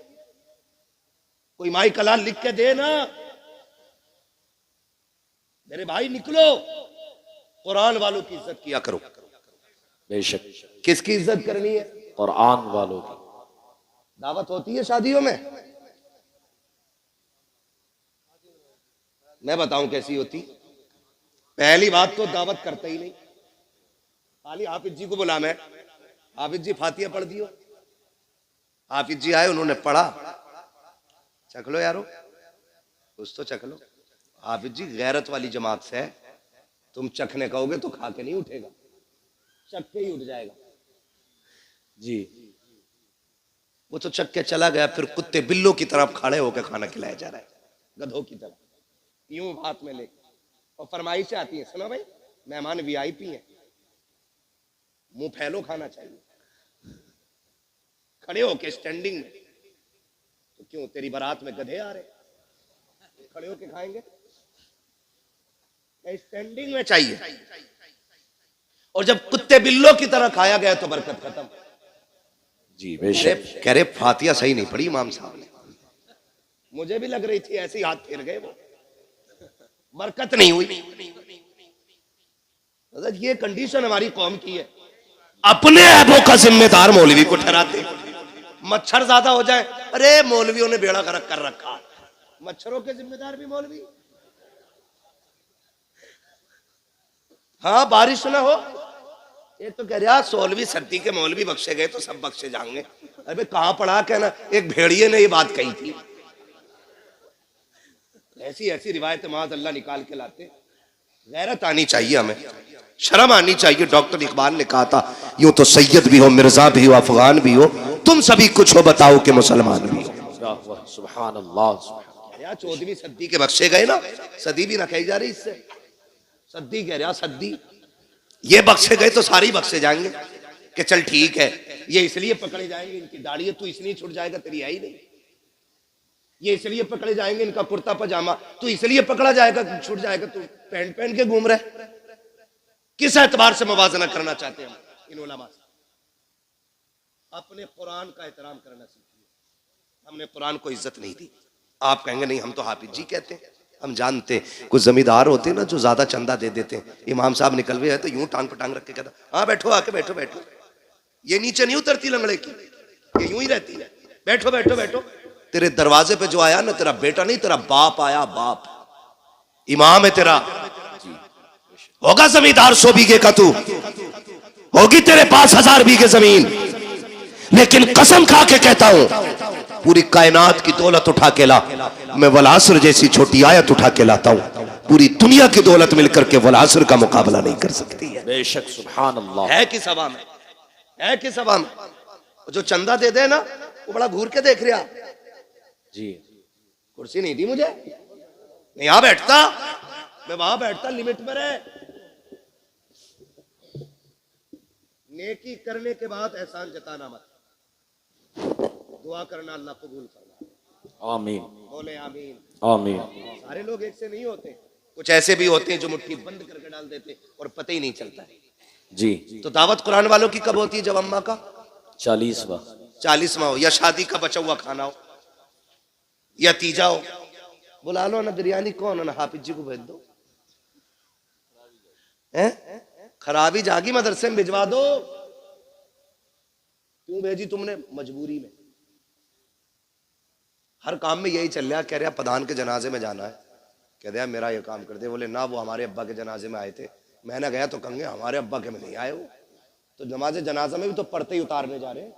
कोई माई कलाल लिख के दे ना, मेरे भाई निकलो, कुरान वालों की इज्जत किया करो। बेशक। किसकी इज्जत करनी है? कुरान वालों की। दावत होती है शादियों में? मैं बताऊं कैसी होती। पहली बात तो दावत करते ही नहीं, खाली हाफिज जी को बुला, मैं हाफिज जी फातिहा पढ़ दियो। हाफिज जी आए, उन्होंने पढ़ा, चख लो यारो, कुछ तो चख लो। हाफिज जी गैरत वाली जमात से है, तुम चखने कहोगे तो खा के नहीं उठेगा, चख के ही उठ जाएगा। जी। वो तो चख के चला गया, फिर कुत्ते बिल्लों की तरफ खड़े होकर खाना खिलाया जा रहा है, गधों की तरह, यूं हाथ में लेकर। और फरमाइशें आती हैं, सुनो भाई मेहमान वीआईपी हैं, मुंह फैलो खाना चाहिए, खड़े होके स्टैंडिंग में। तो क्यों तेरी बारात में गधे आ रहे, खड़े होके खाएंगे? स्टैंडिंग में चाहिए। और जब कुत्ते बिल्लों की तरह खाया गया तो बरकत खत्म। जी बेशक। कह रहे फातिहा सही नहीं पढ़ी इमाम साहब ने। मुझे भी लग रही थी, ऐसे ही हाथ फेर गए वो, बरकत नहीं हुई। ये कंडीशन हमारी कौम की है, अपने ऐबों का जिम्मेदार मौलवी को ठहराते। मच्छर ज्यादा हो जाए, अरे मौलवियों ने बेड़ा गर्क कर रखा, मच्छरों के जिम्मेदार भी मौलवी। हाँ बारिश ना हो, ये तो कह रहा 16वीं सदी के मौलवी बख्शे गए तो सब बख्शे जाएंगे। अरे कहां पढ़ा, कहना एक भेड़िए ने ये बात कही थी। ऐसी ऐसी रिवायत माद अल्लाह निकाल के लाते। गैरत आनी चाहिए, हमें शर्म आनी चाहिए। डॉक्टर इकबाल ने कहा था, यूं तो सैयद भी हो, मिर्जा भी हो, अफगान भी हो, तुम सभी कुछ हो, बताओ कि मुसलमान भी हो। सुभान अल्लाह। 14वीं सदी के बख्शे गए ना, सदी भी ना कही जा रही इससे, सदी कह रहा, सदी। ये बख्शे गए तो सारे ही बख्शे जाएंगे कि चल ठीक है, ये इसलिए पकड़े जाएंगे, इनकी दाढ़ी है, तू इसलिए छुट जाएगा, तेरी है ही नहीं। ये इसलिए पकड़े जाएंगे, इनका कुर्ता पजामा, तू इसलिए पकड़ा जाएगा, छूट जाएगा, तू पैंट पहन के घूम रहे। किस एतबार से मुवाजना करना चाहते हैं इन उलमा से? अपने कुरान का एहतराम करना सीखिए। हमने कुरान को इज्जत नहीं दी। आप कहेंगे नहीं हम तो हाफिज जी कहते हैं, हम जानते। कुछ जमींदार होते हैं ना जो ज्यादा चंदा दे देते हैं, इमाम साहब निकल गए तो यूं टांग पटांग रख के कहता, हाँ बैठो, आके बैठो बैठो। ये नीचे नहीं उतरती लंगड़े की, ये यूं ही रहती है, बैठो बैठो बैठो। तेरे दरवाजे पे जो आया ना, तेरा बेटा नहीं, तेरा बाप आया, बाप इमाम है तेरा। होगा जमींदार 100 बीघे का, तू होगी तेरे पास 1000 बीघे जमीन, लेकिन कसम खा के कहता हूं, पूरी कायनात की दौलत उठा के ला, मैं वलासर जैसी छोटी आयत उठा के लाता हूं, पूरी दुनिया की दौलत मिलकर के वलासर का मुकाबला नहीं कर सकती है। बेशक, सुभान अल्लाह। है किस सभा में, है किस सभा में? जो चंदा दे दे ना, वो बड़ा घूर के देख रहा। जी। कुर्सी नहीं दी मुझे, मैं यहां बैठता, मैं वहां बैठता, लिमिट में रहे। नेकी करने के बाद एहसान जताना मत, दुआ करना अल्लाह कबूल करना। आमीन। बोले आमीन। आमीन। सारे लोग एक से नहीं होते, कुछ ऐसे भी होते हैं जो मुट्ठी बंद करके डाल देते और पता ही नहीं चलता है। जी। तो दावत कुरान वालों की कब होती है? जब अम्मा का 40वां हो, या शादी का बचा हुआ खाना हो, या तीजा हो। बुला लो ना, बिरयानी कौन है ना, हाफिज जी को भेज दो। खराबी जागी, मदरसे में भिजवा दो। क्यों भेजी तुमने? मजबूरी में। हर काम में यही चल रहा। कह रहा प्रधान के जनाजे में जाना है, कह दिया मेरा ये काम कर दे। बोले ना, वो हमारे अब्बा के जनाजे में आए थे। मैंने गया तो कहेंगे हमारे अब्बा के में नहीं आए वो, तो नमाज जनाजा में भी तो पढ़ते ही उतारने जा रहे हैं।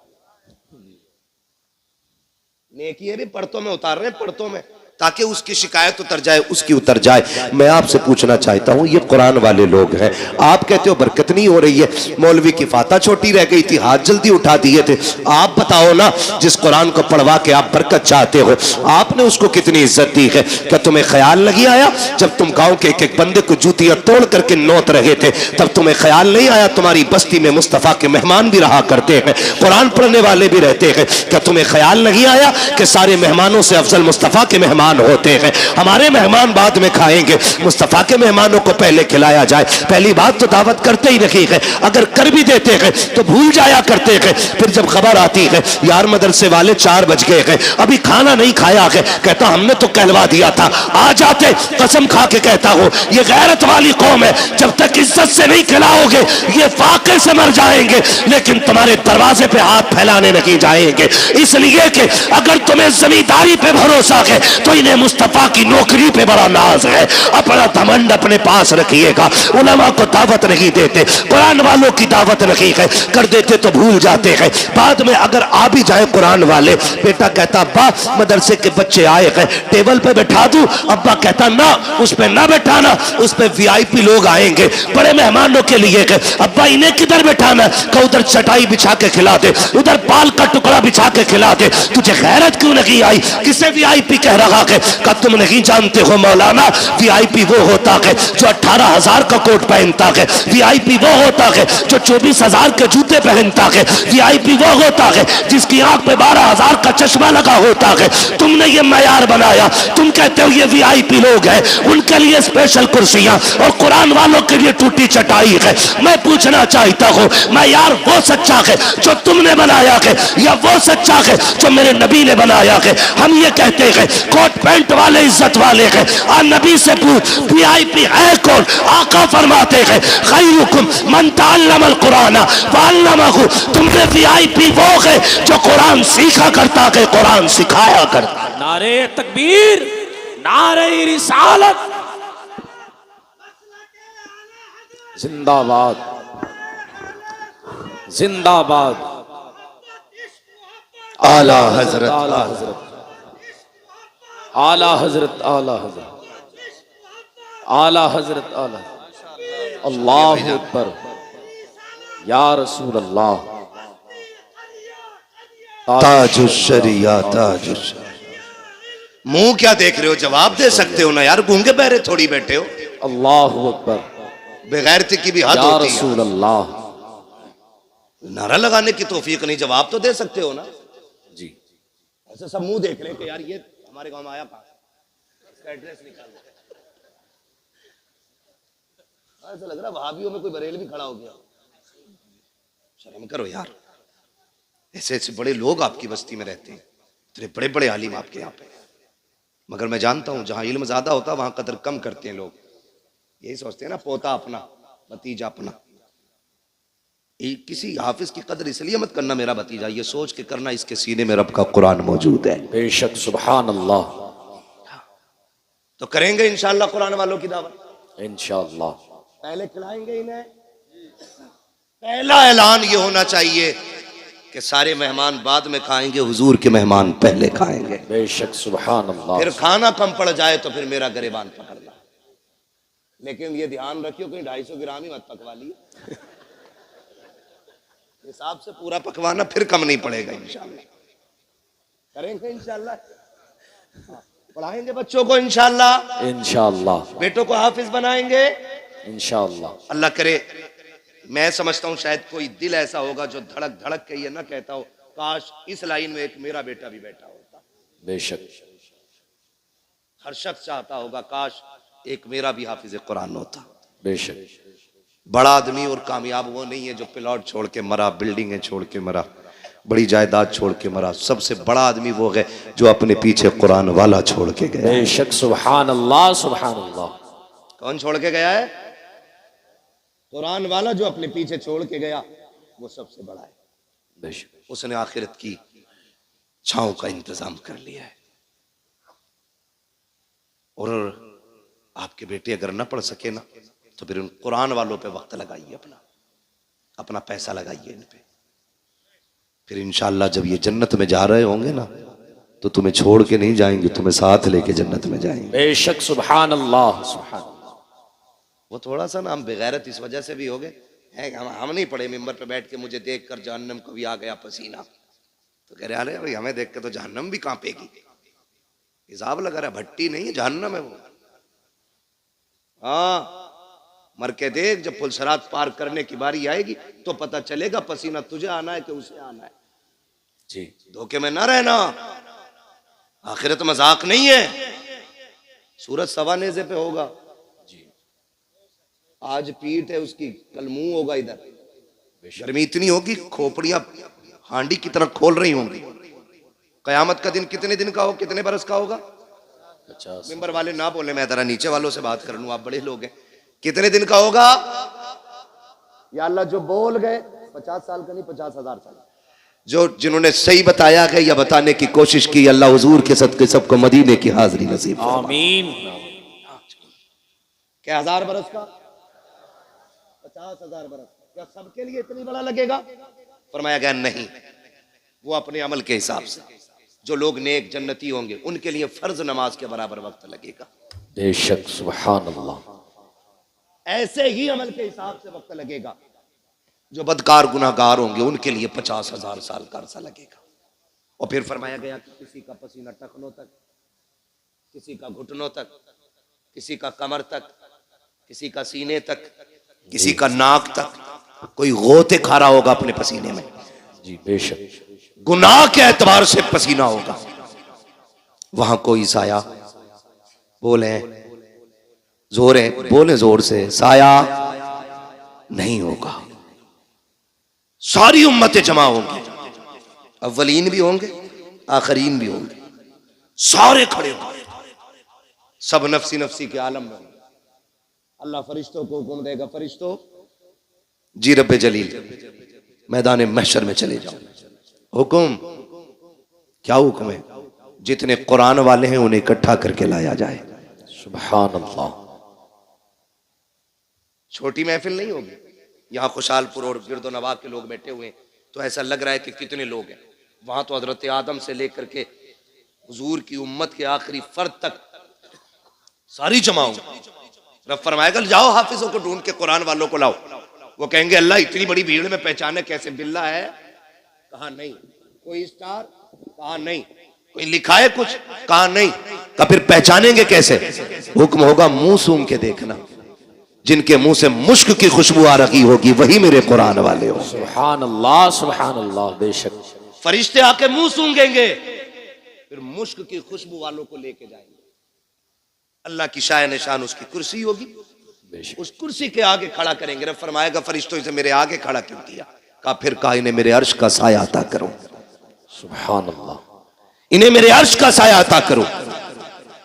नेकी है भी पढ़तों में उतार रहे हैं, पढ़तों में। ताकि उसकी शिकायत उतर जाए, उसकी उतर जाए। मैं आपसे पूछना चाहता हूं, ये कुरान वाले लोग हैं, आप कहते हो बरकत नहीं हो रही है, मौलवी की फाता छोटी रह गई थी, हाथ जल्दी उठा दिए थे। आप बताओ ना, जिस कुरान को पढ़वा के आप बरकत चाहते हो, आपने उसको कितनी इज्जत दी है? क्या तुम्हें ख्याल नहीं आया जब तुम गांव के एक एक बंदे को जूतियां तोड़ करके नोत रहे थे, तब तुम्हें ख्याल नहीं आया तुम्हारी बस्ती में मुस्तफा के मेहमान भी रहा करते हैं, कुरान पढ़ने वाले भी रहते हैं? क्या तुम्हें ख्याल नहीं आया कि सारे मेहमानों से अफजल मुस्तफा के मेहमान होते हैं? हमारे मेहमान बाद में खाएंगे, मुस्तफा के मेहमानों को पहले खिलाया जाए। पहली बात तो दावत करते ही नहीं है, अगर कर भी देते हैं तो भूल जाया करते हैं। फिर जब खबर आती है यार मदरसे वाले 4 बज गए हैं, अभी खाना नहीं खाया है, कहता हमने तो कहलवा दिया था, आ जाते। कसम खा के कहता हूं, ये गैरत वाली कौम है, जब तक इज्जत से नहीं खिलाओगे ये फाके से मर जाएंगे, लेकिन तुम्हारे दरवाजे पे हाथ फैलाने नहीं जाएंगे। इसलिए कि अगर तुम्हें जमींदारी पे भरोसा है तो इन्हें मुस्तफा की नौकरी पे बड़ा नाज है। अपना घमंड अपने पास रखिएगा। उलमा को दावत नहीं देते, कुरान वालों की दावत नहीं है, कर देते तो भूल जाते हैं। बाद में अगर आ भी जाए कुरान वाले, बेटा कहता अब्बा मदरसे के बच्चे आए हैं, टेबल पे बैठा दूं? अब्बा कहता ना, उस पे ना बैठाना, उस पे वीआईपी लोग आएंगे, बड़े मेहमानों के लिए। अब्बा इन्हें किधर बैठाना? का उधर चटाई बिछा के खिला दे, उधर पाल का टुकड़ा बिछा के खिला दे। तुझे गैरत क्यों नहीं आई? किसे वीआईपी कह रहा है? का तुम नहीं जानते हो मौलाना, वीआईपी वो होता है जो 18,000 का कोट पहनता है, वीआईपी वो होता है जो 24,000 के जूते पहनता है, वीआईपी वो होता है जिसकी आंख पे 12,000 का चश्मा लगा होता है। तुमने ये मयार बनाया, तुम कहते हो ये वीआईपी लोग हैं, उनके लिए स्पेशल कुर्सियां और कुरान वालों के लिए टूटी चटाई है। मैं पूछना चाहता हूं, मयार वो सच्चा है जो तुमने बनाया है या वो सच्चा है जो मेरे नबी ने बनाया है? हम ये कहते हैं कोट पैंट वाले इज्जत वाले हैं, और नबी से पूछ वीआईपी है कौन? आका फरमाते हैं खैरुकुम मन तअल्लमल कुरान व अल्लमहु। तुमने वीआईपी वो है जो कुरान सीखा करता है, कुरान सिखाया करता। नारे तकबीर, नारे रिसालत, जिंदाबाद जिंदाबाद। आला हजरत, आला हजरत, आला हजरत, आला हजरत, आला हजरत, आला। अल्लाह अकबर, या रसूल अल्लाह। ताजुश शरिया, ताजुश। मुंह क्या देख रहे हो? जवाब दे सकते हो ना यार, गूंगे बहरे थोड़ी बैठे हो। अल्लाह अकबर, बेगैरती की भी हद या होती है। रसूल अल्लाह। नारा लगाने की तौफीक नहीं, जवाब तो दे सकते हो ना जी। ऐसे सब मुंह देख रहे हैं कि यार ये हमारे गांव में आया कहां से, इसका एड्रेस निकाल दो। ऐसा लग रहा है वहाबियों में कोई बरेल भी खड़ा हो गया। शर्म करो यार, ऐसे ऐसे बड़े लोग आपकी बस्ती में रहते हैं, इतने बड़े बड़े आलिम आपके यहाँ पे, मगर मैं जानता हूं जहां इल्म ज्यादा होता है वहां कदर कम करते हैं लोग। यही सोचते हैं ना, पोता अपना भतीजा अपना। किसी हाफिज की कदर इसलिए मत करना मेरा भतीजा, ये सोच के करना इसके सीने में रब का कुरान मौजूद है। बेशक, सुभान अल्लाह। तो करेंगे इंशाअल्लाह कुरान वालों की दावत इंशाअल्लाह। पहले खिलाएंगे इन्हें। पहला ऐलान ये होना चाहिए कि सारे मेहमान बाद में खाएंगे, हुजूर के मेहमान पहले खाएंगे। बेशक, सुभान अल्लाह। फिर खाना कम पड़ जाए तो फिर मेरा गिरेबान पकड़ना, लेकिन ये ध्यान रखियो कहीं 250 ग्राम ही मत पकवा लियो। हिसाब से पूरा पकवाना, फिर कम नहीं पड़ेगा इंशाअल्लाह। करेंगे इंशाअल्लाह, पढ़ाएंगे बच्चों को इंशाअल्लाह, इंशाअल्लाह। बेटों को हाफिज बनाएंगे इंशाअल्लाह। अल्लाह करे। मैं समझता हूँ शायद कोई दिल ऐसा होगा जो धड़क धड़क के ये ना कहता हो काश इस लाइन में एक मेरा बेटा भी बैठा होता। बेशक, हर शख्स चाहता होगा काश एक मेरा भी हाफिज कुरान होता। बेशक। बड़ा आदमी और कामयाब वो नहीं है जो प्लॉट छोड़ के मरा, बिल्डिंगें छोड़ के मरा, बड़ी जायदाद छोड़ के मरा। सबसे बड़ा आदमी वो है जो अपने पीछे कुरान वाला छोड़ के गया। बेशक, सुभान अल्लाह, सुभान अल्लाह। कौन छोड़ के गया है? कुरान वाला जो अपने पीछे छोड़ के गया, वो सबसे बड़ा है। बेशक। उसने आखिरत की छांव का इंतजाम कर लिया है। और आपके बेटे अगर ना पढ़ सके ना तो फिर उन कुरान वालों पे वक्त लगाइए, अपना पैसा लगाइए इन पे। फिर इंशाअल्लाह जब ये जन्नत में जा रहे होंगे ना तो तुम्हें छोड़ के नहीं जाएंगे, तुम्हें साथ लेके जन्नत में जाएंगे। बेशक सुभान अल्लाह सुभान। वो थोड़ा सा ना हम बेगैरत इस वजह से भी हो गए, हम नहीं पढ़े मिंबर पे बैठ के मुझे देख कर जहन्नम को भी आ गया पसीना, तो कह रहे अरे भाई हमें देख के तो जहन्नम भी कांपेगी। हिसाब लगा रहा, भट्टी नहीं है जहन्नम है वो। हाँ मर के देख, जब पुलसरात पार करने की बारी आएगी तो पता चलेगा पसीना तुझे आना है कि उसे आना है। जी धोखे में ना रहना, आखिरत मजाक नहीं है। सूरज सवा नेज़े पे होगा जी, आज पीठ है उसकी, कल मुंह होगा इधर। गर्मी इतनी होगी खोपड़ियां हांडी की तरह खोल रही होंगी। कयामत का दिन कितने दिन का हो, कितने बरस का होगा? 50। मेंबर वाले ना बोले, मैं जरा नीचे वालों से बात कर लूं, आप बड़े लोग हैं। कितने दिन का होगा? या अल्लाह जो बोल गए 50 साल का नहीं, 50,000 साल। जो जिन्होंने सही बताया है या बताने की कोशिश की, अल्लाह हुजूर के सदके सबको मदीने की हाजिरी नसीब फरमाए। आमीन। क्या 1000 बरस का? 50,000 बरस। क्या सबके लिए इतनी बड़ा लगेगा? फरमाया गया नहीं, वो अपने अमल के हिसाब से। जो लोग नेक जन्नती होंगे उनके लिए फर्ज नमाज के बराबर वक्त लगेगा। बेशक सुभान अल्लाह। ऐसे ही अमल के हिसाब से वक्त लगेगा। जो बदकार गुनाहगार होंगे उनके लिए 50,000 साल का अरसा लगेगा। और फिर फरमाया गया कि किसी का पसीना टखनों तक, किसी का घुटनों तक, किसी का कमर तक, किसी का सीने तक, किसी का नाक तक, कोई गोते खा रहा होगा अपने पसीने में। जी बेशक। गुनाह के एतबार से पसीना होगा। वहां कोई साया, बोले जोर है, बोले जोर से, साया नहीं होगा। सारी उम्मतें जमा होंगी, अव्वलीन भी होंगे आखरीन भी होंगे, सारे खड़े होंगे, सब नफसी नफसी के आलम में होंगे। अल्लाह फरिश्तों को हुक्म देगा, फरिश्तों जी रब्बे जलील मैदान महशर में चले जाओ। हुक्म क्या हुक्म है? जितने कुरान वाले हैं उन्हें इकट्ठा करके लाया जाए। सुभान अल्लाह। छोटी महफिल नहीं होगी। यहाँ खुशालपुर और गिरदो नवा के लोग बैठे हुए हैं तो ऐसा लग रहा है कि कितने लोग हैं। वहां तो हजरत आदम से लेकर के हुजूर की उम्मत के आखिरी फर्द तक सारी जमा होंगी। रब फरमाएगा जाओ हाफिजों को ढूंढ के कुरान वालों को लाओ। वो कहेंगे अल्लाह इतनी बड़ी भीड़ में पहचाने कैसे? बिल्ला है? कहा नहीं। कोई स्टार? कहा नहीं। कोई लिखा है कुछ? कहा नहीं। का फिर पहचानेंगे कैसे? हुक्म होगा मुंह सूंघ के देखना। जिनके मुंह से मुश्क की खुशबू आ रही होगी वही मेरे कुरान वाले हो। सुभान अल्लाह सुभान अल्लाह। बेशक। फरिश्ते आके मुंह सूंघेंगे, फिर मुश्क की खुशबू वालों को लेके जाएंगे। अल्लाह की शाय निशान उसकी कुर्सी होगी, उस कुर्सी के आगे खड़ा करेंगे। रब फरमाएगा फरिश्तों इसे मेरे आगे खड़ा क्यों किया? कहा फिर कहा इन्हें मेरे अर्श का साया अता करो। सुभान अल्लाह। इन्हें मेरे अर्श का साया अता करो।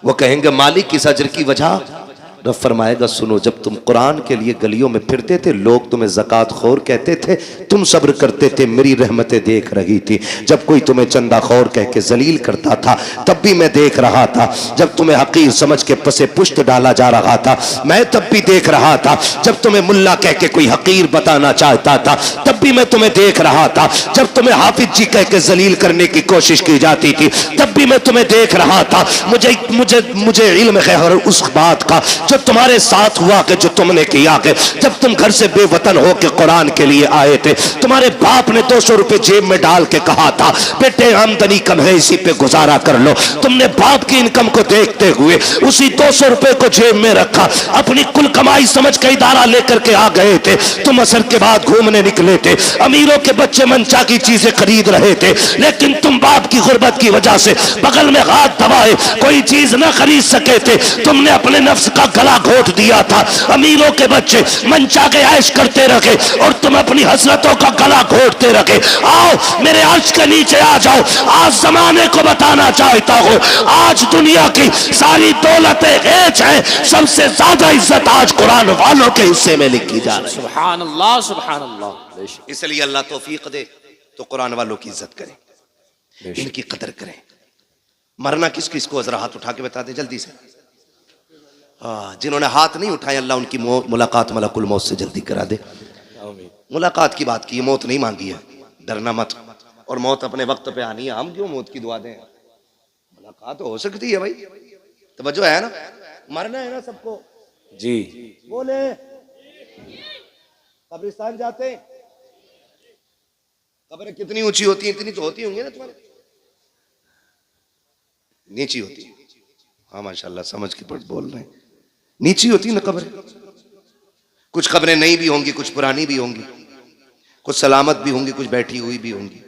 वो कहेंगे मालिक इस अजर की वजह? रब फरमाएगा सुनो, जब तुम कुरान के लिए गलियों में फिरते थे लोग तुम्हें ज़कात खोर कहते थे, तुम सब्र करते थे, मेरी रहमतें देख रही थी। जब कोई तुम्हें चंदा खोर कह के जलील करता था तब भी मैं देख रहा था। जब तुम्हें हकीर समझ के पसे पुश्त डाला जा रहा था मैं तब भी देख रहा था। जब तुम्हें मुल्ला कह के कोई हकीर बताना चाहता था तब भी मैं तुम्हें देख रहा था। जब तुम्हें हाफिज जी कह के जलील करने की कोशिश की जाती थी तब भी मैं तुम्हें देख रहा था। मुझे मुझे मुझे इल्म है हर उस बात का जो तुम्हारे साथ हुआ कि जो तुमने किया कि जब तुम घर से बेवतन हो के कुरान के लिए आए थे, तुम्हारे बाप ने 200 रुपए जेब में डाल के कहा था बेटे आमदनी कम है इसी पे गुजारा कर लो। तुमने बाप की इनकम को देखते हुए उसी 200 रुपए को जेब में रखा, अपनी कुल कमाई समझ के इदारा लेकर के आ गए थे। तुम असर के बाद घूमने निकले थे, अमीरों के बच्चे मनचा की चीजें खरीद रहे थे, लेकिन तुम बाप की गुर्बत की वजह से बगल में हाथ दबाए कोई चीज न खरीद सके थे। तुमने अपने नफ्स का गला घोट दिया था। अमीरों के बच्चे मनचा के ऐश करते रखे और तुम अपनी हसरतों का गला घोटते रखे। आओ मेरे अर्श के नीचे आ जाओ। आज जमाने को बताना चाहता हूं आज दुनिया की सारी दौलतें हेज हैं, सबसे ज्यादा इज्जत आज कुरान वालों के हिस्से में लिखी जा रही है। सुभान अल्लाह सुभान अल्लाह। इसलिए अल्लाह तौफीक दे तो कुरान वालों की इज्जत करें, इनकी कदर करें। मरना किस किस को? जरा हाथ उठा के बता दे जल्दी से। जिन्होंने हाथ नहीं उठाए अल्लाह उनकी मुलाकात मलकुल मौत से जल्दी करा दे। मुलाकात की बात की, मौत नहीं मांगी है, डरना मत। और मौत अपने वक्त पे आनी है, हम क्यों मौत की दुआ दें? मुलाकात हो सकती है भाई, तवज्जो है ना, मरना है ना सबको जी। बोले कब्रिस्तान जाते हैं, कब्रें कितनी ऊंची होती हैं, इतनी तो होती होंगी ना तुम्हारे, नीची होती है। हाँ माशाल्लाह समझ के पढ़ बोल रहे हैं, नीची होती ना कब्रें। कुछ कब्रें नई भी होंगी, कुछ पुरानी भी होंगी, कुछ सलामत भी होंगी, कुछ बैठी हुई भी होंगी,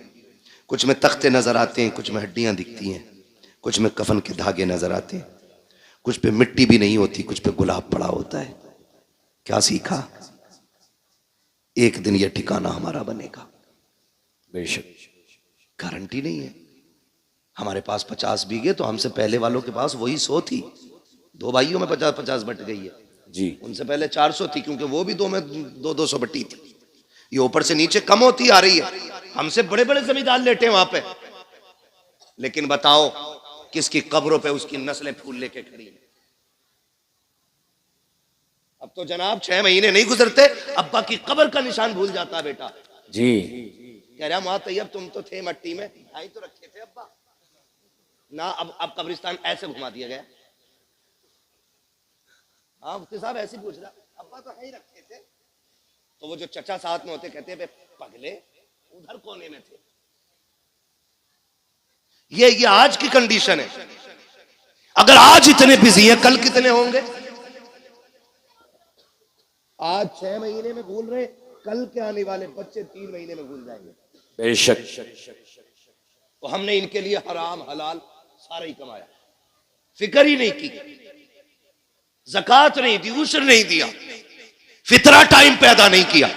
कुछ में तख्ते नजर आते हैं, कुछ में हड्डियां दिखती हैं, कुछ में कफन के धागे नजर आते हैं, कुछ पे मिट्टी भी नहीं होती, कुछ पे गुलाब पड़ा होता है। क्या सीखा? एक दिन यह ठिकाना हमारा बनेगा, बेशक गारंटी नहीं है। हमारे पास 50 बीघे तो हमसे पहले वालों के पास वही 100 थी, 2 भाइयों में 50-50 बट गई है जी। उनसे पहले 400 थी, क्योंकि वो भी 2 में 200 बटी थी। ये ऊपर से नीचे कम होती आ रही है। हमसे बड़े बड़े जमींदार लेटे वहां पे, लेकिन बताओ किसकी कब्रों पे उसकी नस्लें फूल लेके खड़ी हैं। अब तो जनाब 6 महीने नहीं गुजरते, अब्बा की कब्र का निशान भूल जाता बेटा जी। कह रहा माँ तैयब तुम तो थे मट्टी में, ढाई तो रखे थे अब्बा ना, अब कब्रिस्तान ऐसे घुमा दिया गया। हाँ मुफ्ती साहब ऐसे पूछ रहा, अब्बा तो है ही रखे थे। तो वो जो चचा साथ में होते कहते हैं पगले उधर कोने में थे। ये आज की कंडीशन है। अगर आज इतने बिजी हैं, कल कितने होंगे? आज 6 महीने में भूल रहे, कल के आने वाले बच्चे 3 महीने में भूल जाएंगे। बेशक। तो हमने इनके लिए हराम हलाल सारा ही कमाया, फिक्र ही नहीं की, ज़कात नहीं दी, उशर नहीं दिया, फितरा टाइम पैदा नहीं किया।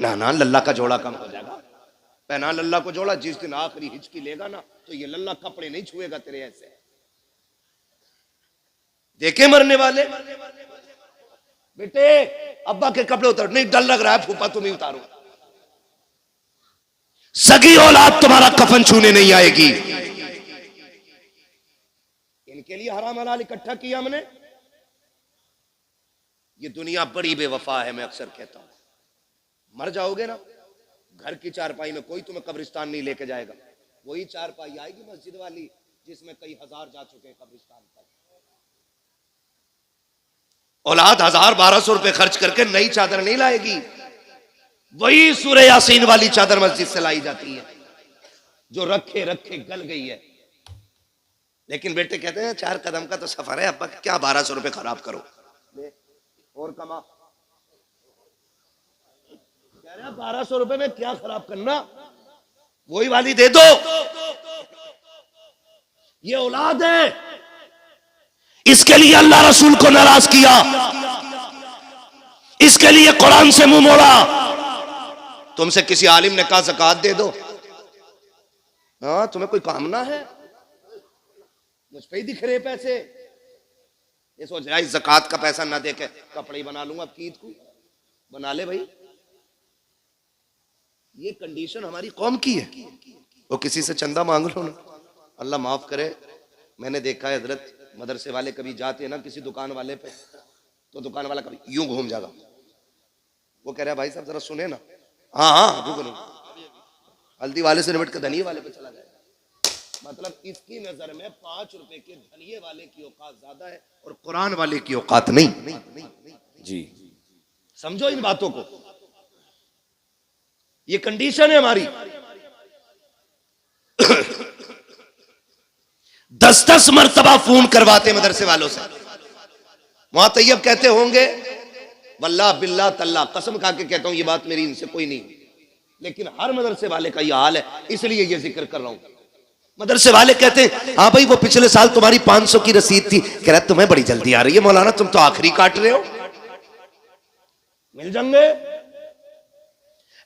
ना लल्ला का जोड़ा कम हो जाएगा। पहना लल्ला को जोड़ा, जिस दिन आखिरी हिचकी लेगा ना तो ये लल्ला कपड़े नहीं छुएगा तेरे ऐसे। देखे मरने वाले बेटे अब्बा के कपड़े उतार, नहीं डर लग रहा है फूफा तुम ही उतारो। सगी औलाद तुम्हारा कफन छूने नहीं आएगी। इनके लिए हराम हलाल इकट्ठा किया हमने। ये दुनिया बड़ी बेवफा है, मैं अक्सर कहता हूं। मर जाओगे ना, घर की चारपाई में कोई तुम्हें कब्रिस्तान नहीं लेके जाएगा। वही चारपाई आएगी मस्जिद वाली जिसमें कई हजार जा चुके हैं कब्रिस्तान तक। औलाद 1000-1200 रुपए खर्च करके नई चादर नहीं लाएगी, वही सूरह यासीन वाली चादर मस्जिद से लाई जाती है जो रखे रखे गल गई है। लेकिन बेटे कहते हैं 4 कदम का तो सफर है अब्बा, क्या 1200 रुपए खराब करो, ले और कमा। कह रहे 1200 रुपए में क्या खराब करना, वही वाली दे दो। ये औलाद है, इसके लिए अल्लाह रसूल को नाराज किया, इसके लिए कुरान से मुंह मोड़ा। तुमसे किसी आलिम ने कहा ज़कात दे दो, हाँ तुम्हें कोई काम ना है, मुझ पे ही दिख रहे पैसे। ये सोच रहा है ज़कात का पैसा ना दे के कपड़े ही बना लूंगा, अब ईद को बना ले भाई। ये कंडीशन हमारी कौम की है। वो किसी से चंदा मांग लो ना, अल्लाह माफ करे। मैंने देखा है हजरत मदरसे वाले कभी जाते हैं ना किसी दुकान वाले पे, तो दुकान वाला कभी यूं घूम जाएगा। वो कह रहा है भाई साहब जरा सुने ना, हाँ रुको हल्दी वाले से निपट के धनिये वाले पे चला जाए। मतलब इसकी नजर में 5 रुपए के धनिये वाले की औकात ज्यादा है और कुरान वाले की औकात नहीं। जी समझो इन बातों को, ये कंडीशन है हमारी। 10-10 मरतबा फोन करवाते मदरसे वालों से। वहां तैयब कहते होंगे वल्लाह बिल्लाह तल्ला, कसम खा के कहता हूं ये बात मेरी इनसे कोई नहीं, लेकिन हर मदरसे वाले का ये हाल है, इसलिए ये जिक्र कर रहा हूं। मदरसे वाले कहते हैं हाँ भाई वो पिछले साल तुम्हारी 500 की रसीद थी। कह रहा तुम्हें बड़ी जल्दी आ रही है मौलाना, तुम तो आखिरी काट रहे हो, मिल जाएंगे।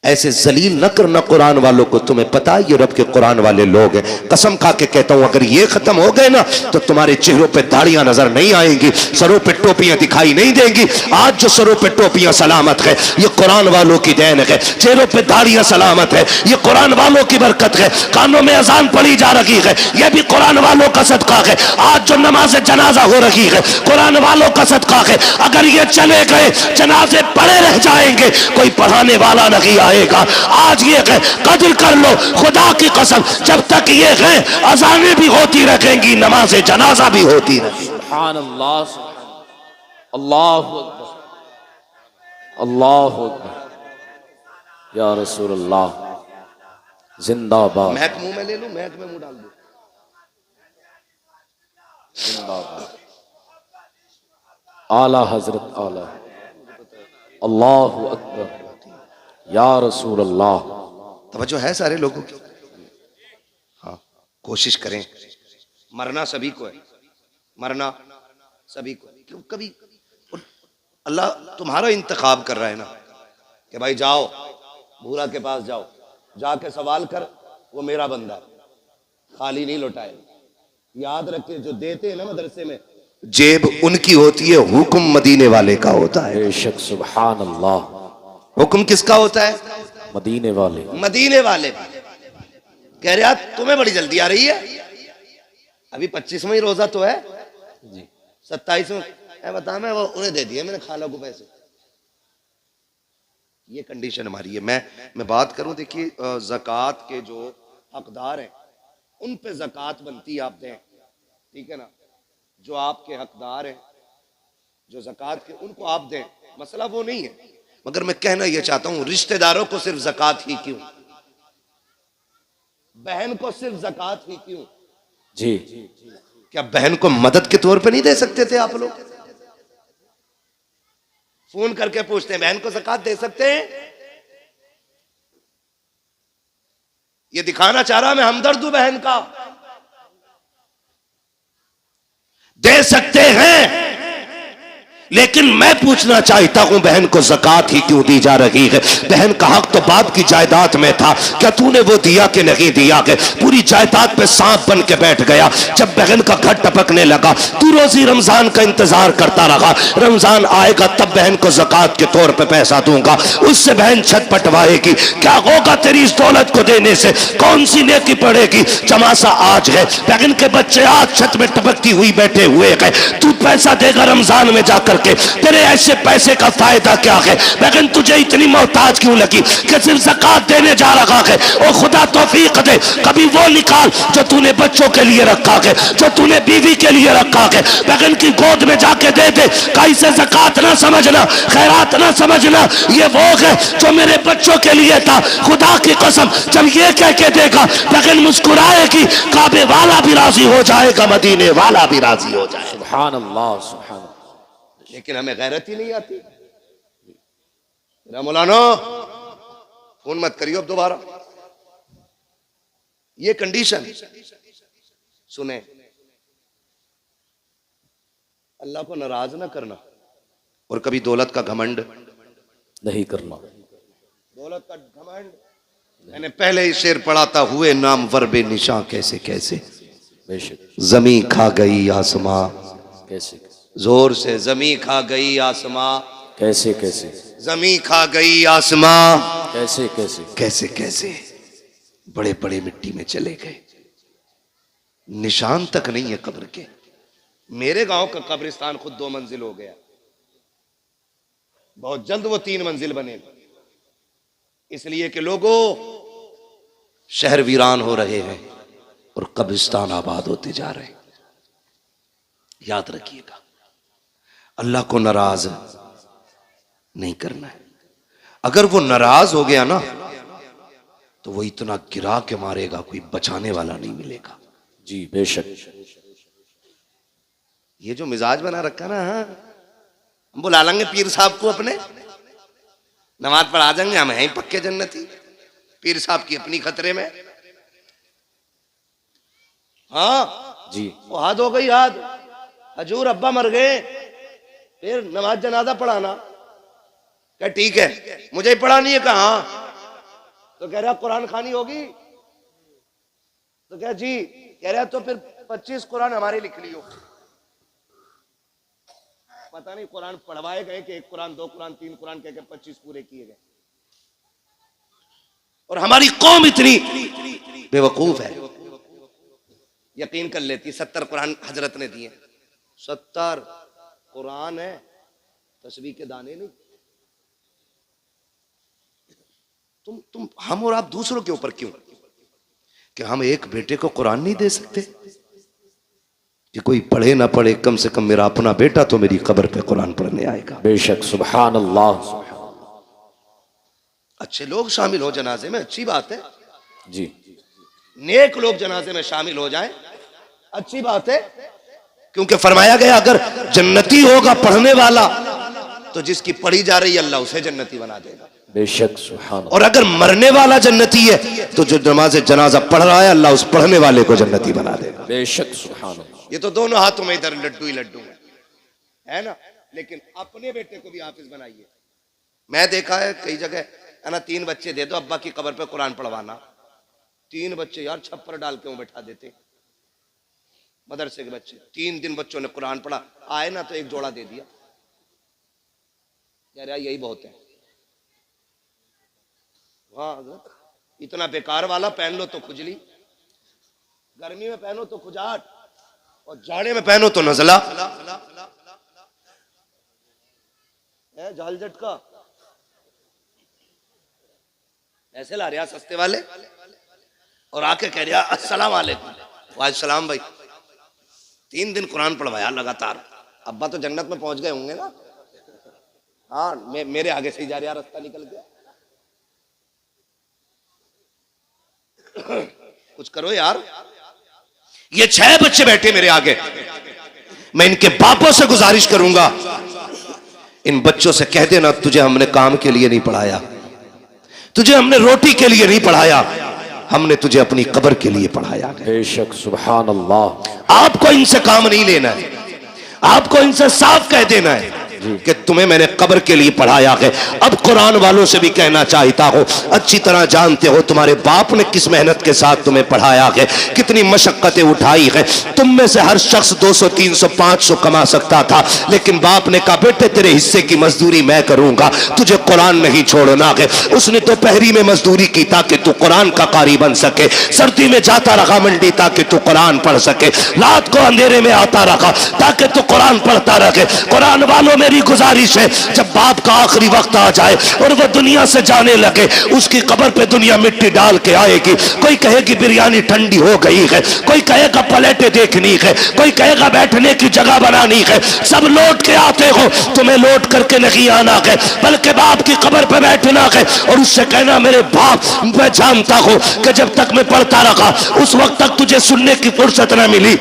ऐसे जलील न करना कुरान वालों को। तुम्हें पता है ये रब के कुरान वाले लोग हैं। कसम खा के कहता हूं अगर ये खत्म हो गए ना तो तुम्हारे चेहरों पे दाढ़ियां नजर नहीं आएंगी, सरों पे टोपियां दिखाई नहीं देंगी। आज जो सरों पे टोपियां सलामत है ये कुरान वालों की देन है, चेहरों पे दाढ़ियां सलामत है ये कुरान वालों की बरकत है। कानों में अजान पड़ी जा रही है ये भी कुरान वालों का सदका है। आज जो नमाज जनाजा हो रही है कुरान वालों का सदका है। अगर ये चले गए जनाजे पड़े रह जाएंगे, कोई पढ़ाने वाला नहीं आए जाएगा। आज ये कदर कर लो, खुदा की कसम, जब तक ये अजानें भी होती रहेंगी, नमाज जनाजा भी होती रहेगी। सुभान अल्लाह, अल्लाहु अकबर, अल्लाहु अकबर, या रसूल अल्लाह, जिंदाबाद, महक मुंह में ले लूं, महक में मुंह डाल दूं। जिंदाबाद, आला हजरत आला, अल्लाहु अकबर, या रसूल अल्लाह। तवज्जो है सारे लोगों की? हाँ, कोशिश करें। मरना सभी को है, मरना सभी को है। क्यों कभी अल्लाह तुम्हारा इंतखाब कर रहा है ना कि भाई जाओ भूरा के पास जाओ, जाके सवाल कर, वो मेरा बंदा है, खाली नहीं लौटाए। याद रखे, जो देते हैं ना मदरसे में, जेब उनकी होती है, हुक्म मदीने वाले का होता है। बेशक, सुभान अल्लाह। हुक्म किसका होता है? मदीने वाले, मदीने वाले। कह रहे यार तुम्हें बड़ी जल्दी आ रही है, अभी 25वां ही रोजा तो है जी, 27वां बता, मैं वो उन्हें दे दिए मैंने, खाला को पैसे। ये कंडीशन हमारी है। मैं बात करूं, देखिए ज़कात के जो हकदार हैं उन पे ज़कात बनती है, आप दें, ठीक है ना। जो आपके हकदार हैं, जो ज़कात के, उनको आप दें, मसला वो नहीं है। मगर मैं कहना यह चाहता हूं, रिश्तेदारों को सिर्फ ज़कात ही क्यों, बहन को सिर्फ ज़कात ही क्यों जी, क्या बहन को मदद के तौर पे नहीं दे सकते थे आप लोग? फोन करके पूछते हैं बहन को ज़कात दे सकते हैं? ये दिखाना चाह रहा मैं हमदर्द हूं बहन का। दे सकते हैं, लेकिन मैं पूछना चाहता हूं बहन को ज़कात ही क्यों दी जा रही है? बहन का हक तो बाप की जायदाद में था, क्या तूने वो दिया कि नहीं दिया? के पूरी जायदाद पे सांप बन के बैठ गया। जब बहन का घर टपकने लगा, तू रोजी रमजान का इंतजार करता रहा, रमजान आएगा तब बहन को ज़कात के तौर पे पैसा दूंगा, उससे बहन छत पटवाएगी। क्या होगा तेरी इस दौलत को देने से? कौन सी नेकी पड़ेगी? चमासा आज है, बहन के बच्चे आज छत में टपकती हुई बैठे हुए हैं, तू पैसा देगा रमजान में जाकर के, तेरे ऐसे पैसे का फायदा क्या है? लेकिन तुझे इतनी मोहताज क्यों लगी कि सिर्फ ज़कात देने जा रहा है? और खुदा तौफीक दे, कभी वो निकाल जो तूने बच्चों के लिए रखा है, जो तूने बीवी के लिए रखा है, बहन की गोद में जाके दे दे। कैसे ज़कात ना समझना, खैरात ना समझना, ये वो है जो मेरे बच्चों के लिए था। खुदा की कसम, जब ये कह के देगा, बहन मुस्कुराएगी, काबे वाला भी राजी हो जाएगा, मदीने वाला भी राजी हो जाएगा। सुभान अल्लाह, सुभान। लेकिन हमें गैरत ही नहीं आती। मौलाना फोन मत करियो अब दोबारा। ये कंडीशन सुने, अल्लाह को नाराज ना करना और कभी दौलत का घमंड नहीं करना। दौलत का घमंड, मैंने पहले ही शेर पढ़ा था, हुए नाम वर्बे निशां कैसे कैसे, बेशक, जमी खा गई आसमां, कैसे जोर से जमी खा गई आसमां, कैसे कैसे, जमी खा गई आसमां, कैसे कैसे, कैसे कैसे, बड़े बड़े मिट्टी में चले गए, निशान तक नहीं है कब्र के। मेरे गांव का कब्रिस्तान खुद 2 मंजिल हो गया, बहुत जल्द वो 3 मंजिल बनेगा, इसलिए कि लोगों शहर वीरान हो रहे हैं और कब्रिस्तान आबाद होते जा रहे हैं। याद रखिएगा, अल्लाह को नाराज नहीं करना है। अगर वो नाराज हो गया ना, तो वो इतना गिरा के मारेगा, कोई बचाने वाला नहीं मिलेगा। जी बेशक। ये जो मिजाज बना रखा ना, हम बुला लेंगे पीर साहब को अपने, नमाज पढ़ा देंगे, हम हैं पक्के जन्नती। पीर साहब की अपनी खतरे में। हाँ जी, वो हाथ हो गई, याद हजूर अब्बा मर गए, फिर नमाज जनाजा पढ़ाना। क्या ठीक है, मुझे ही पढ़ानी है? कहा तो कह रहा कुरान खानी होगी, तो क्या जी, कह रहा तो फिर 25 कुरान हमारे लिख लियो। पता नहीं कुरान पढ़वाए गए कि 1 कुरान 2 कुरान 3 कुरान कहकर 25 पूरे किए गए। और हमारी कौम इतनी बेवकूफ है, यकीन कर लेती 70 कुरान हजरत ने दिए। 70 कुरान है, तस्बीह के दाने नहीं। तुम हम और आप दूसरों के ऊपर क्यों कि हम एक बेटे को कुरान नहीं दे सकते कि कोई पढ़े ना पढ़े, कम से कम मेरा अपना बेटा तो मेरी कब्र पे कुरान पढ़ने आएगा। बेशक, सुभान अल्लाह। अच्छे लोग शामिल हो जनाजे में, अच्छी बात है जी। नेक लोग जनाजे में शामिल हो जाएं, अच्छी बात है, क्योंकि फरमाया गया अगर जन्नती होगा पढ़ने वाला तो जिसकी पढ़ी जा रही है अल्लाह उसे जन्नती बना देगा। बेशक, सुभान। और अगर मरने वाला जन्नती है तो जो नमाज जनाजा पढ़ रहा है अल्लाह उस पढ़ने वाले को जन्नती बना देगा। बेशक, सुभान। ये तो दोनों हाथों में इधर लड्डू ही लड्डू है ना। लेकिन अपने बेटे को भी हाफिज बनाइए। मैं देखा है कई जगह है ना, 3 बच्चे दे दो अब्बा की कब्र पे कुरान पढ़वाना। 3 बच्चे यार छप्पर डाल के वो बैठा देते, मदरसे के बच्चे। 3 दिन बच्चों ने कुरान पढ़ा, आए ना तो एक जोड़ा दे दिया। यार यही बहुत है। हाँ, इतना बेकार वाला पहन लो तो खुजली, गर्मी में पहनो तो खुजाट, और जाड़े में पहनो तो नजला। जाल झटका ऐसे ला रहा सस्ते वाले, और आके कह रहा अस्सलाम वालेकुम। वालेकुम भाई। 3 दिन कुरान पढ़वाया लगातार। अब्बा तो जन्नत में पहुंच गए होंगे ना। हाँ, मेरे आगे से ही जा रहा, रास्ता निकल गया। कुछ करो यार। ये 6 बच्चे बैठे मेरे आगे, मैं इनके बापों से गुजारिश करूंगा, इन बच्चों से कह देना तुझे हमने काम के लिए नहीं पढ़ाया, तुझे हमने रोटी के लिए नहीं पढ़ाया, हमने तुझे अपनी कब्र के लिए पढ़ाया। बेशक, सुभान अल्लाह। आपको इनसे काम नहीं लेना है, आपको इनसे साफ कह देना है कि तुम्हें मैंने कब्र के लिए पढ़ाया है। अब कुरान वालों से भी कहना चाहता हो, अच्छी तरह जानते हो तुम्हारे बाप ने किस मेहनत के साथ तुम्हें पढ़ाया है, कितनी मशक्कतें उठाई है। तुम में से हर शख्स 200, 300, 500 कमा सकता था, लेकिन बाप ने कहा बेटे तेरे हिस्से की मजदूरी मैं करूंगा, तुझे कुरान नहीं छोड़ना है। उसने तो पहरी में मजदूरी की ताकि तू कुरान का कारी बन सके, सर्दी में जाता रहा मंडी ताकि तू कुरान पढ़ सके, रात को अंधेरे में आता रहा ताकि तू कुरान पढ़ता रहे। कुरान वालों मेरी गुजारिश है, जब बाप का आखिरी वक्त आ जाए और वह दुनिया से जाने लगे, उसकी कब्र पे दुनिया मिट्टी डाल के आएगी। कोई कहेगी बिरयानी ठंडी हो गई है, कोई कहेगा प्लेटें देखनी है, कोई कहेगा बैठने की जगह बनानी है। सब लौट के आते हो, तुम्हें लौट करके नहीं आना है, बल्कि बाप की कब्र पे बैठना है और उससे कहना मेरे बाप, मैं जानता हूं कि जब तक मैं पढ़ता रहा उस वक्त तक तुझे सुनने की फुर्सत न मिली,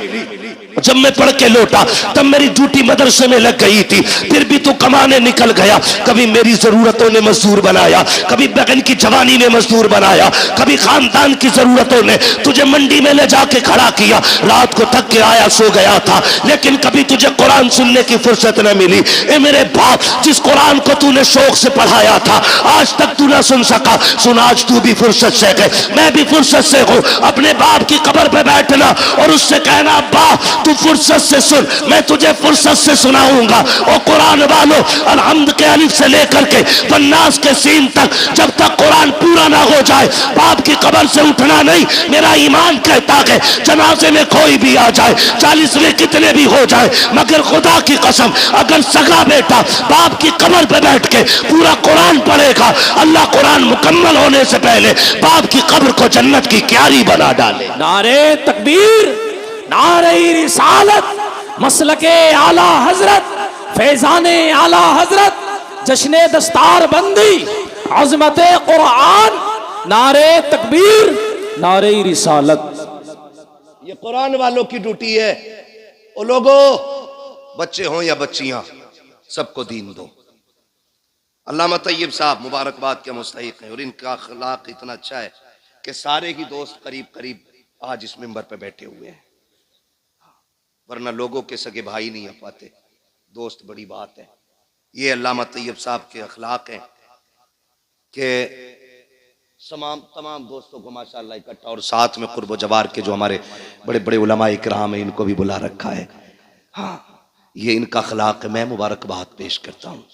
जब मैं पढ़ के लौटा तब मेरी ड्यूटी मदरसे में लग गई थी, फिर भी तू कमाने निकल गया। कभी मेरी जरूरतों ने मजदूर बनाया, कभी बहन की जवानी ने मजदूर बनाया, कभी खानदान की जरूरतों ने तुझे मंडी में ले जाके खड़ा किया। रात को थक के आया, सो गया था, लेकिन कभी तुझे कुरान सुनने की फुर्सत न मिली। ए मेरे बाप, जिस कुरान को तूने शौक से पढ़ाया था आज तक तू न सुन सका, सुन आज तू भी फुर्सत से है, मैं भी फुर्सत से हूँ। अपने बाप की कब्र पे बैठना और उससे कहना अब्बा तू फुर्सत से सुन, मैं तुझे फुर्सत से सुनाऊंगा। और कुरान वालों, अलहम्द के अलिफ से लेकर के वन्नास के सीन तक जब तक कुरान पूरा ना हो जाए बाप की कब्र से उठना नहीं। मेरा ईमान कहता है जनाजे में कोई भी आ जाए, 40 में कितने भी हो जाए, मगर खुदा की कसम अगर सगा बेटा बाप की कब्र पे बैठ के पूरा कुरान पढ़ेगा, अल्लाह कुरान मुकम्मल होने से पहले बाप की कब्र को जन्नत की क्यारी बना डाले। नारे तकबीर, नारे रिसालत, मसलके आला हजरत, फैजाने आला हजरत, जश्ने दस्तार बंदी, अजमते कुरान, नारे तकबीर, नारे रिसालत। ये कुरान वालों की ड्यूटी है। ओ लोगो, बच्चे हों या बच्चियां, सबको दीन दो। अल्लामा तैयब साहब मुबारकबाद के मुस्तहिक हैं और इनका अखलाक इतना अच्छा है कि सारे ही दोस्त करीब करीब आज इस मिंबर पे बैठे हुए हैं, वरना लोगों के सगे भाई नहीं आ पाते, दोस्त बड़ी बात है। ये अल्लामा तैयब साहब के अखलाक हैं कि तमाम दोस्तों को माशाअल्लाह इकट्ठा, और साथ में कुर्ब जवार के जो हमारे बड़े बड़े उलमा इकराम हैं इनको भी बुला रखा है। हाँ, ये इनका अखलाक है। मैं मुबारकबाद पेश करता हूँ।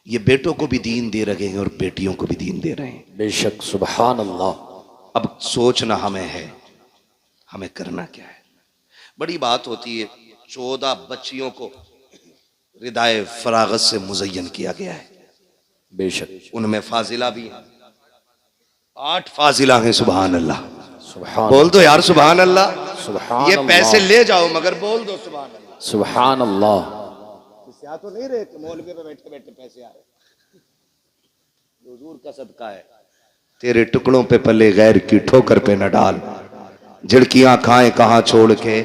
ये बेटों को भी दीन दे रहे हैं और बेटियों को भी दीन दे रहे हैं। बेशक, सुभान अल्लाह। अब सोचना हमें है, हमें करना क्या है। बड़ी बात होती है, 14 बच्चियों को रिदाए फरागत से मुज़य्यन किया गया है। बेशक, उनमें फाजिला भी है, 8 फाजिला हैं। सुभान अल्लाह। सुभान बोल दो यार सुभान अल्लाह। सुभान ये अल्लाह। पैसे ले जाओ मगर बोल दो सुभान अल्लाह। सुभान अल्लाह। इससे आ तो नहीं रहे कि मौलवी पे बैठे बैठे पैसे आ रहे। हुजूर का सदका है। तेरे टुकड़ों पे पले गैर की ठोकर पे न डाल, झिड़कियां खाएं कहां छोड़ के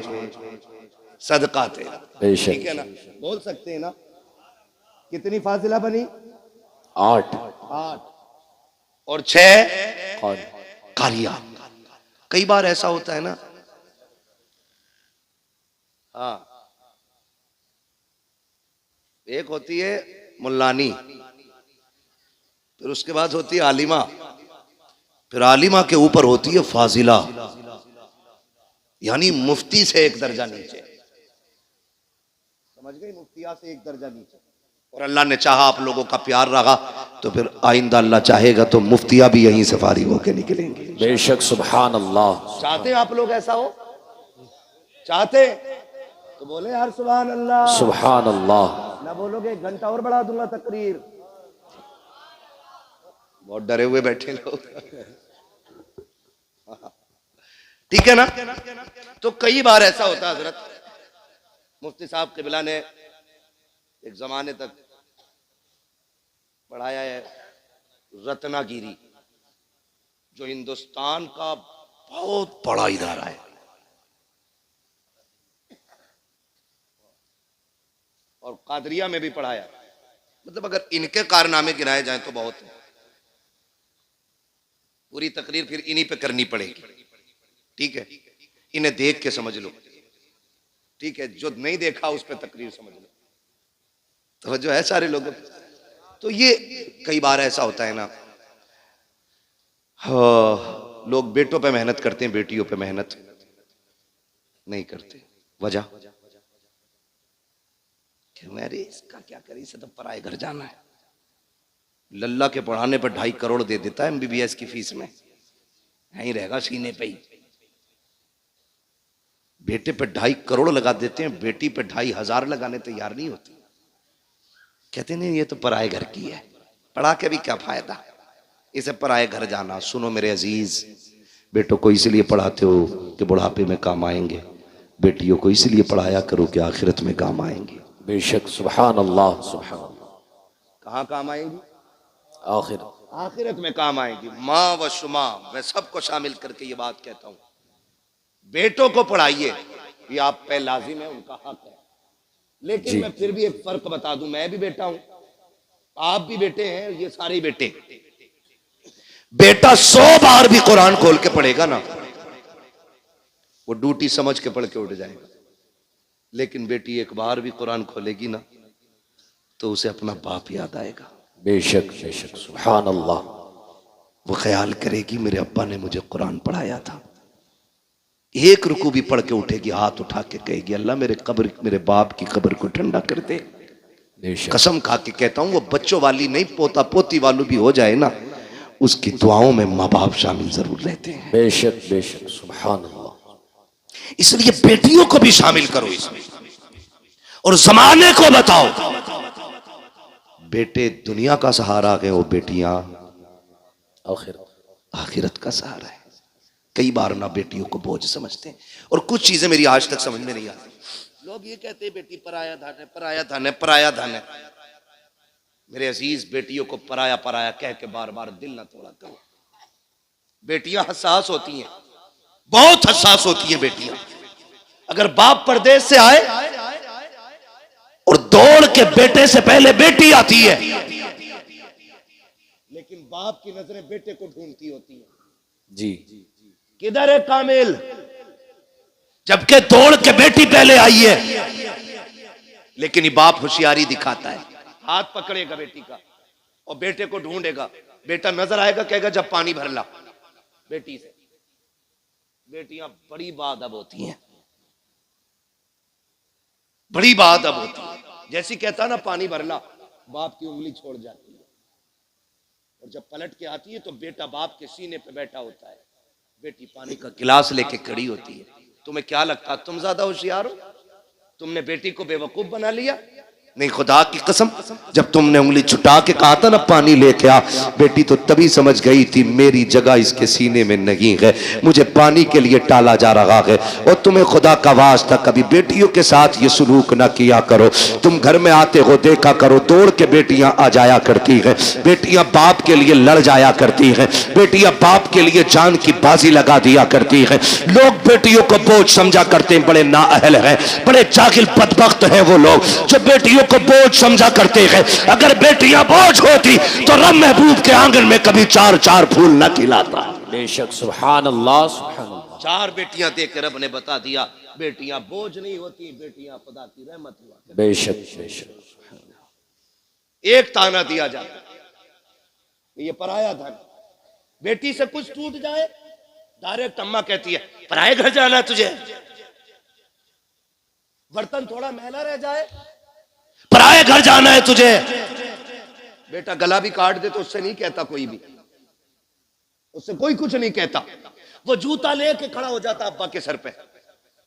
सदका तेरा। बेशक। ठीक है ना, बोल सकते हैं ना। कितनी फाजिला बनी? 8 और 6 कौन? कारिया। कई बार ऐसा होता है ना, हाँ, एक होती है मुल्लानी, फिर उसके बाद होती है आलिमा, फिर आलिमा के ऊपर होती है फाजिला, यानी मुफ्ती से एक दर्जा नीचे। समझ गई? मुफ्तिया से एक दर्जा नीचे। और अल्लाह ने चाहा आप लोगों का प्यार रहा तो फिर आइंदा अल्लाह चाहेगा तो मुफ्तिया भी यहीं से फारिग होके निकलेंगे। बेशक। सुभान अल्लाह। चाहते हैं आप लोग ऐसा हो? चाहते तो बोले यार सुभान अल्लाह। सुभान अल्लाह। ना बोलोगे 1 घंटा और बढ़ा दूंगा तकरीर। बहुत डरे हुए बैठे लोग। ठीक है ना। तो कई बार ऐसा होता है हजरत, मुफ्ती साहब क़िबला ने एक जमाने तक पढ़ाया है रत्नागिरी, जो हिंदुस्तान का बहुत बड़ा इदारा है, और कादरिया में भी पढ़ाया। मतलब अगर इनके कारनामे गिनाए जाएं तो बहुत है। पूरी तकरीर फिर इन्हीं पे करनी पड़ेगी। ठीक है, इन्हें देख के समझ लो। ठीक है, जो नहीं देखा उस पे तकरीर समझ लो। तो जो है सारे लोगों, तो ये कई बार ऐसा होता है ना, हाँ, लोग बेटों पे मेहनत करते हैं, बेटियों पे मेहनत नहीं करते। वजह मेरे इसका क्या करें, इसे तो पराए घर जाना है। लल्ला के पढ़ाने पर 2.5 करोड़ दे देता है MBBS की फीस में, यहीं रहेगा सीने पे ही। बेटे पे 2.5 करोड़ लगा देते हैं, बेटी पे 2,500 लगाने तैयार नहीं होती। कहते नहीं ये तो पराए घर की है, पढ़ा के भी क्या फायदा, इसे पराए घर जाना। सुनो मेरे अजीज, बेटों को इसलिए पढ़ाते हो कि बुढ़ापे में काम आएंगे, बेटियों को इसलिए पढ़ाया करो कि आखिरत में काम आएंगे। बेशक। सुभान अल्लाह। सुभान अल्लाह। कहाँ काम आएंगी? आखिर आखिरत में काम आएंगी। माँ व शुमा, मैं सबको शामिल करके ये बात कहता हूँ, बेटों को पढ़ाइए, ये आप पे लाजिम है, उनका हक है। लेकिन मैं फिर भी एक फर्क बता दूं, मैं भी बेटा हूं, आप भी बेटे हैं, ये सारे बेटे। बेटा 100 बार भी कुरान खोल के पढ़ेगा ना, वो ड्यूटी समझ के पढ़ के उठ जाएगा। लेकिन बेटी एक बार भी कुरान खोलेगी ना तो उसे अपना बाप याद आएगा। बेशक। बेशक। सुभान अल्लाह। वो ख्याल करेगी मेरे अब्बा ने मुझे कुरान पढ़ाया था। एक रुकू भी पढ़ के उठेगी, हाथ उठा के कहेगी अल्लाह मेरे बाप की कब्र को ठंडा कर दे। कसम खा के कहता हूं, वो बच्चों वाली नहीं, पोता पोती वाली भी हो जाए ना, उसकी दुआओं में माँ बाप शामिल जरूर रहते हैं। बेशक। बेशक। सुभान अल्लाह। इसलिए बेटियों को भी शामिल करो इसमें, और जमाने को बताओ बेटे दुनिया का सहारा है, वो बेटियां आखिरत का सहारा है। कई बार ना बेटियों को बोझ समझते हैं, और कुछ चीजें मेरी आज तक समझ में नहीं आती। लोग ये कहते हैं बेटी पराया धन है, पराया धन है, पराया धन है। मेरे अजीज, बेटियों को पराया पराया कह के बार बार दिल ना तोड़ा करो। बेटियां हसास होती हैं, बहुत हसास होती हैं बेटियां। अगर बाप परदेश से आए और दौड़ के बेटे से पहले बेटी आती है, लेकिन बाप की नजरें बेटे को ढूंढती होती है। जी। किधर है कामिल, जबकि दौड़ के बेटी पहले आई है। लेकिन ये बाप होशियारी दिखाता है, हाथ पकड़ेगा बेटी का और बेटे को ढूंढेगा। बेटा नजर आएगा, कहेगा जब पानी भर ला बेटी से। बेटियां बड़ी बाअदब होती हैं, बड़ी बाअदब होती है। जैसी कहता ना पानी भर ला, बाप की उंगली छोड़ जाती है, और जब पलट के आती है तो बेटा बाप के सीने पे बैठा होता है, बेटी पानी का गिलास लेके खड़ी होती है। तुम्हें क्या लगता तुम ज्यादा होशियार हो? तुमने बेटी को बेवकूफ बना लिया। नहीं, खुदा की कसम, जब तुमने उंगली छुटा के कहा था ना पानी लेके आ, बेटी तो तभी समझ गई थी मेरी जगह इसके सीने में नहीं है, मुझे पानी के लिए टाला जा रहा है। और तुम्हें खुदा का वास्ता कभी बेटियों के साथ ये सलूक ना किया करो। तुम घर में आते हो देखा करो, दौड़ के बेटियां आ जाया करती हैं, बेटियां बाप के लिए लड़ जाया करती हैं, बेटियां बाप के लिए जान की बाजी लगा दिया करती हैं। लोग बेटियों को बोझ समझा करते हैं, बड़े नाअहल हैं, बड़े जाहिल बदबख्त हैं वो लोग जो बेटियों को बोझ समझा करते हैं। अगर बेटियां बोझ होती तो रब महबूब के आंगन में कभी चार चार फूल न खिलाता। बेशक, सुभान अल्लाह, सुभान अल्लाह। चार बेटियां देख के रब ने बता दिया बेटियां बोझ नहीं होती, बेटियां खुदा की रहमत हुआ। बेशक बेशक। एक ताना दिया जाता, ये पराया धन, बेटी से कुछ टूट जाए डायरेक्ट अम्मा कहती है पराए घर जाना है तुझे, बर्तन थोड़ा मैला रह जाए पराए घर जाना है तुझे। बेटा गला भी काट दे तो उससे नहीं कहता कोई भी, उससे कोई कुछ नहीं कहता। वो जूता लेके खड़ा हो जाता अब्बा के सर पे,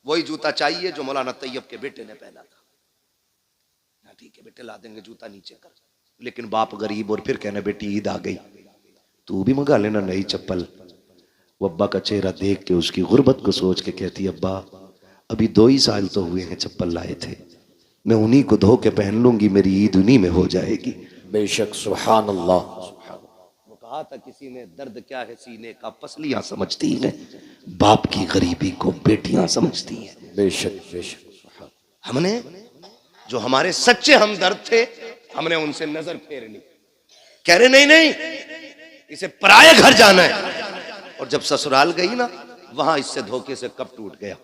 वही जूता चाहिए जो मौलाना तैयब के बेटे ने पहना था। ठीक है बेटे ला देंगे जूता नीचे कर, लेकिन बाप गरीब और फिर कहना बेटी ईद आ गई तू भी मंगा लेना नई चप्पल। वो अब्बा का चेहरा देख के उसकी गुर्बत को सोच के कहती अब्बा अभी 2 ही साल तो हुए हैं चप्पल लाए थे, मैं उन्हीं को धो के पहन लूंगी, मेरी ईद उन्हीं में हो जाएगी। बेशक, सुभान अल्लाह। वो कहा था किसी ने दर्द क्या है सीने का पसलियां समझती हैं, बाप की गरीबी को बेटियां समझती हैं। बेशक बेशक। हमने जो हमारे सच्चे हमदर्द थे हमने उनसे नजर फेर ली, कह रहे नहीं नहीं इसे पराये घर जाना है। और जब ससुराल गई ना वहां इससे धोखे से कब टूट गया।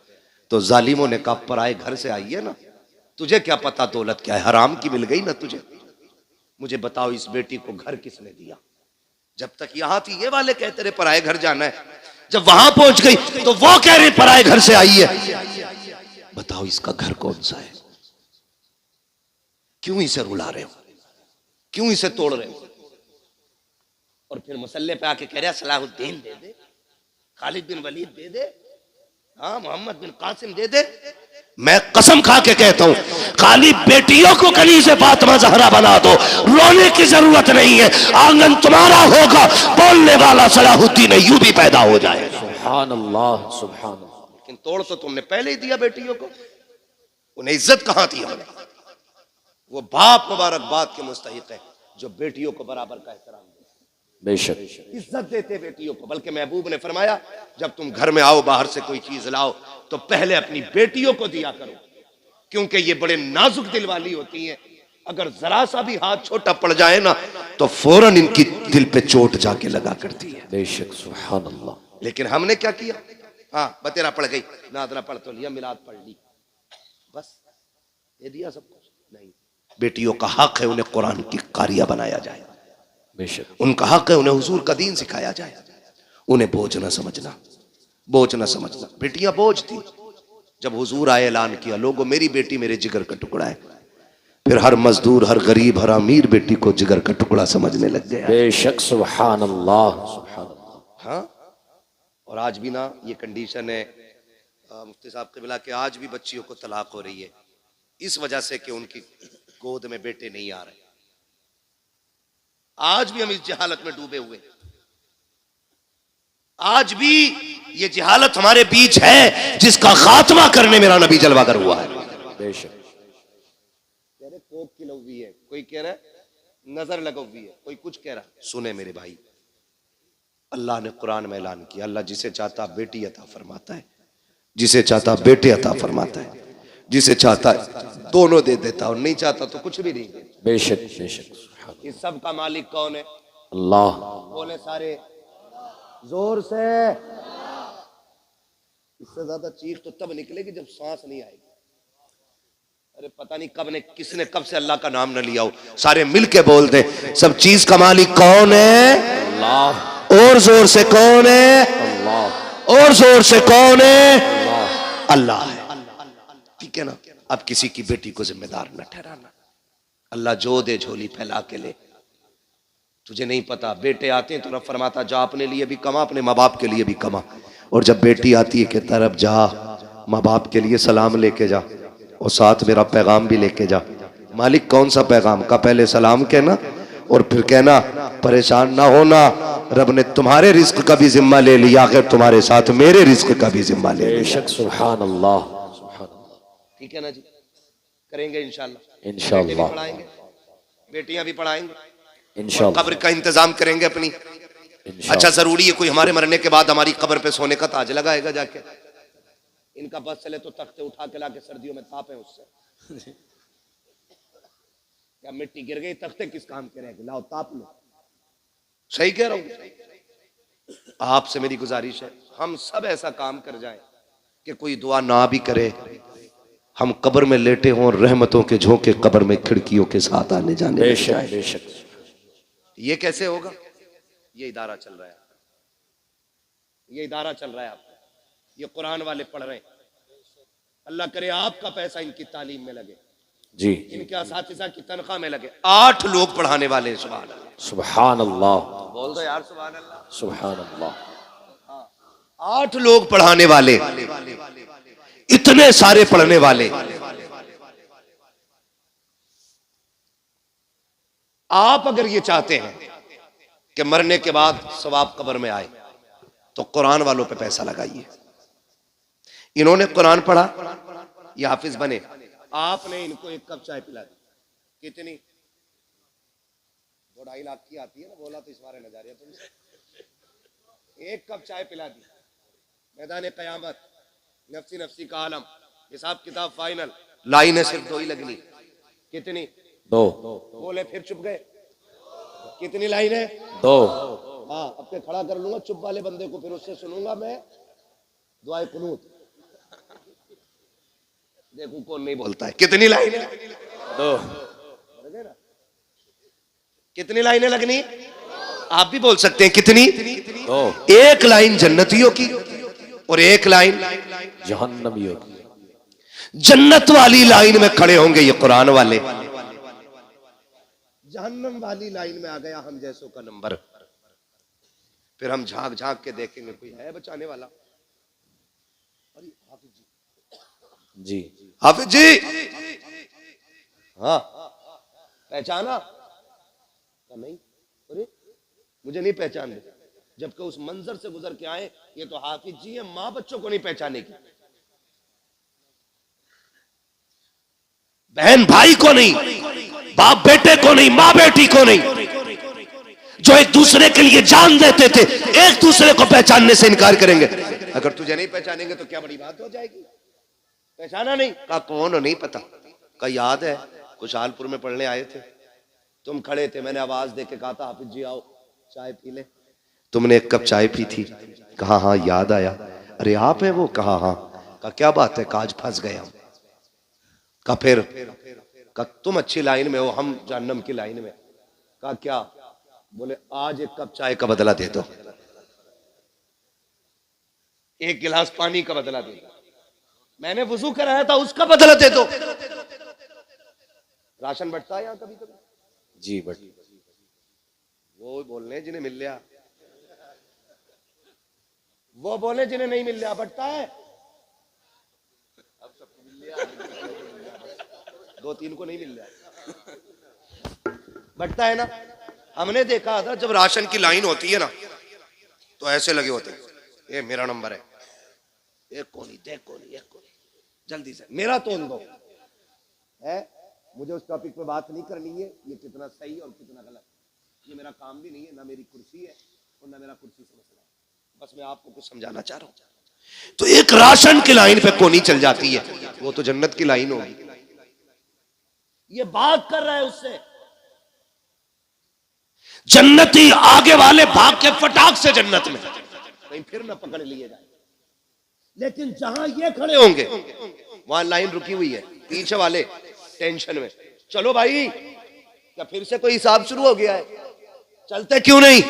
तो जालिमों ने कहा पराये घर से आई है ना, तुझे क्या पता दौलत क्या है, हराम की मिल गई ना तुझे। मुझे बताओ इस बेटी को घर किसने दिया। जब तक यहां थी ये वाले कहते रहे पराये घर जाना है, जब वहां पहुंच गई तो वो कह रहे पराये घर से आई है। बताओ इसका घर कौन सा है, क्यों इसे रुला रहे हो, क्यों इसे तोड़ रहे हो। और फिर मसल्ले पे आके कह रहे सलाहुद्दीन दे दे, खालिद बिन वलीद दे दे, हाँ मोहम्मद बिन कासिम दे दे। मैं कसम खा के कहता हूं खाली बेटियों को कली से फातिमा ज़हरा बना दो, रोने की जरूरत नहीं है, आंगन तुम्हारा होगा, बोलने वाला सलाहुद्दीन अय्यूबी पैदा हो जाए। सुभान अल्लाह, सुभान अल्लाह। लेकिन तोड़ तो तुमने पहले ही दिया बेटियों को, उन्हें इज्जत कहां थी हमने। वो बाप मुबारकबाद के मुस्तहिक है जो बेटियों को बराबर का एहतराम दे, बेशक इज्जत देते बेटियों को। बल्कि महबूब ने फरमाया जब तुम घर में आओ बाहर से कोई चीज लाओ तो पहले अपनी बेटियों को दिया करो, क्योंकि ये बड़े नाजुक दिल वाली होती हैं। अगर जरा सा भी हाथ छोटा पड़ जाए ना तो फौरन इनकी दिल पे चोट जाके लगा करती है। बेशक, सुभान अल्लाह। लेकिन हमने क्या किया, हाँ बतेरा पड़ गई, नादरा पढ़ तो लिया, मिलाद पढ़ ली, बस दे दिया सब कुछ। नहीं, बेटियों का हक है उन्हें कुरान की कारिया बनाया जाए, बेशक उनका हक है उन्हें हुजूर का दीन सिखाया जाए, उन्हें बोझ न समझना, बोझ न समझना। बेटियां बोझ थी। जब हुजूर आए ऐलान किया लोगों मेरी बेटी मेरे जिगर का टुकड़ा है, फिर हर मजदूर हर गरीब हर अमीर बेटी को जिगर का टुकड़ा समझने लग गया। बेशक, सुभान अल्लाह, सुभान अल्लाह। हाँ, और आज भी ना ये कंडीशन है मुफ्ती साहब क़िबला के, आज भी बच्चियों को तलाक हो रही है इस वजह से कि उनकी गोद में बेटे नहीं आ रहे। आज भी हम इस जहालत में डूबे हुए, आज भी ये जहालत हमारे बीच है जिसका खात्मा करने मेरा नबी जलवागर हुआ है। बेशक, कह रहे कोक की लगी है, कोई कह रहा है नजर लगवी है, कोई कुछ कह रहा है। सुने मेरे भाई, अल्लाह ने कुरान में ऐलान किया अल्लाह जिसे चाहता बेटी अता फरमाता है, जिसे चाहता बेटे अता फरमाता है, जिसे चाहता है दोनों दे देता और नहीं चाहता तो कुछ भी नहीं देता। बेशक बेशक। इस सब का मालिक कौन है? अल्लाह। बोले सारे जोर से। इससे ज्यादा चीख तो तब निकलेगी जब सांस नहीं आएगी। अरे पता नहीं कब ने किसने कब से अल्लाह का नाम न लिया हो। सारे मिलके बोल दे सब चीज का मालिक कौन है? अल्लाह। और जोर से कौन है? अल्लाह। और जोर से कौन है? अल्लाह है। ठीक है ना। अब किसी की बेटी को जिम्मेदार न ठहराना। अल्लाह जो दे झोली फैला के ले। तुझे नहीं पता बेटे आते हैं तो रब फरमाता जा अपने लिए भी कमा, अपने माँ बाप के लिए भी कमा। और जब बेटी आती है कहता रब जा माँ बाप के लिए सलाम लेके जा और साथ मेरा पैगाम भी लेके जा। मालिक कौन सा पैगाम का? पहले सलाम कहना और फिर कहना परेशान ना होना, रब ने तुम्हारे रिस्क का भी जिम्मा ले लिया, आखिर तुम्हारे साथ मेरे रिस्क का भी जिम्मा ले लिया। बेशक सुभान अल्लाह। ठीक है ना जी, करेंगे इंशाल्लाह। इंशाल्लाह पढ़ाएंगे, बेटियां भी पढ़ाएंगे, इंशाल्लाह कब्र का इंतजाम करेंगे अपनी। अच्छा जरूरी है कोई हमारे मरने के बाद हमारी कब्र पे सोने का ताज लगाएगा जाके? इनका बस चले तो तख्ते उठा के लाके सर्दियों में तापे उससे। क्या मिट्टी गिर गई, तख्ते किस काम के रहेंगे? लाओ ताप लो। सही कह रहा हूं। आपसे मेरी गुजारिश है हम सब ऐसा काम कर जाएं कि कोई दुआ ना भी करे, हम कब्र में लेटे हों, रहमतों के झोंके कब्र में खिड़कियों के साथ आने जाने। बेशक बेशक। ये कैसे होगा? ये इदारा चल रहा है, ये इदारा चल रहा है आपका, ये कुरान वाले पढ़ रहे हैं। अल्लाह करे आपका पैसा इनकी तालीम में लगे जी, इनके असातिज़ा की तनख्वाह में लगे। 8 लोग पढ़ाने वाले हैं। सुभान अल्लाह, सुभान अल्लाह, बोल दो यार सुभान अल्लाह, सुभान अल्लाह। 8 लोग पढ़ाने वाले, इतने सारे पढ़ने वाले। आप अगर ये चाहते हैं कि मरने के बाद सवाब कब्र में आए तो कुरान वालों पे पैसा लगाइए। इन्होंने कुरान पढ़ा, ये हाफिज बने, आपने इनको 1 कप चाय पिला दी, कितनी? 2-2.5 लाख की आती है ना, बोला तो इस बारे नजारिया तुमसे। 1 कप चाय पिला दी, मैदान कयामत, नफ्सी नफ्सी का आलम, हिसाब किताब फाइनल, लाइनें सिर्फ 2 ही लगनी। कितनी? 2। बोले फिर चुप गए। कितनी लाइन है? 2। हाँ, अब के खड़ा कर लूंगा चुप वाले बंदे को, फिर उससे सुनूंगा मैं दुआए कुनूत। देखो कौन नहीं बोलता है। कितनी लाइन है? 2। कितनी लाइनें लगनी? आप भी बोल सकते हैं कितनी? 2। 1 लाइन जन्नतियों की और 1 लाइन जहन्नमियों। जन्नत वाली लाइन में खड़े होंगे ये कुरान वाले, जहन्नम वाली लाइन में आ गया हम जैसों का नंबर। फिर हम झांक झांक के देखेंगे कोई है बचाने वाला। अरे हाफिज जी, जी हाफिज जी, हाँ पहचाना? नहीं, अरे मुझे नहीं पहचान रहे, जबकि उस मंजर से गुजर के आए। ये तो हाफिज जी है, माँ बच्चों को नहीं पहचानेगी, बहन भाई को नहीं, बाप बेटे को नहीं, माँ बेटी को नहीं, जो एक दूसरे के लिए जान देते थे, एक दूसरे को पहचानने से इनकार करेंगे। अगर तुझे नहीं पहचानेंगे तो क्या बड़ी बात हो जाएगी? पहचाना नहीं? कहा कौन? नहीं पता। कहा याद है खुशहालपुर में पढ़ने आए थे, तुम खड़े थे, मैंने आवाज दे के कहा था हाफिज जी आओ चाय पी ले, तुमने 1 कप चाय पी थी। कहा हाँ याद आया। अरे आप हैं वो? कहा हाँ। कहा क्या बात है? आज फंस गए हम। कहा फिर? कहा तुम अच्छी लाइन में हो, हम जहन्नम की लाइन में। कहा क्या? बोले आज 1 कप चाय का बदला दे दो, 1 गिलास पानी का बदला दे दो, मैंने वुजू कराया था उसका बदला दे दो। राशन बंटता है यहाँ कभी कभी? जी बट वो बोलने जिन्हें मिल लिया, वो बोले जिन्हें नहीं मिल लिया। बंटता है? अब सबको मिल लिया, 2-3 को नहीं मिल रहा, बंटता है ना। हमने देखा था जब राशन की लाइन होती है ना तो ऐसे लगे होते हैं, ये मेरा नंबर है, एक कोनी, देख कोनी, एक कोनी, जल्दी से मेरा तोल दो। है मुझे उस टॉपिक पे बात नहीं करनी है, ये कितना सही और कितना गलत, ये मेरा काम भी नहीं है, ना मेरी कुर्सी है और ना मेरा कुर्सी से मसला है, बस मैं आपको कुछ समझाना चाह रहा हूं। तो एक राशन की लाइन पे कोनी चल जाती है, वो तो जन्नत की लाइन होगी। ये बात कर रहा है उससे, जन्नती आगे वाले भाग के फटाक से जन्नत में, कहीं फिर ना पकड़ लिए जाए। लेकिन जहां ये खड़े होंगे वहां लाइन रुकी हुई है, पीछे वाले टेंशन में, चलो भाई क्या फिर से कोई हिसाब शुरू हो गया है? चलते क्यों नहीं?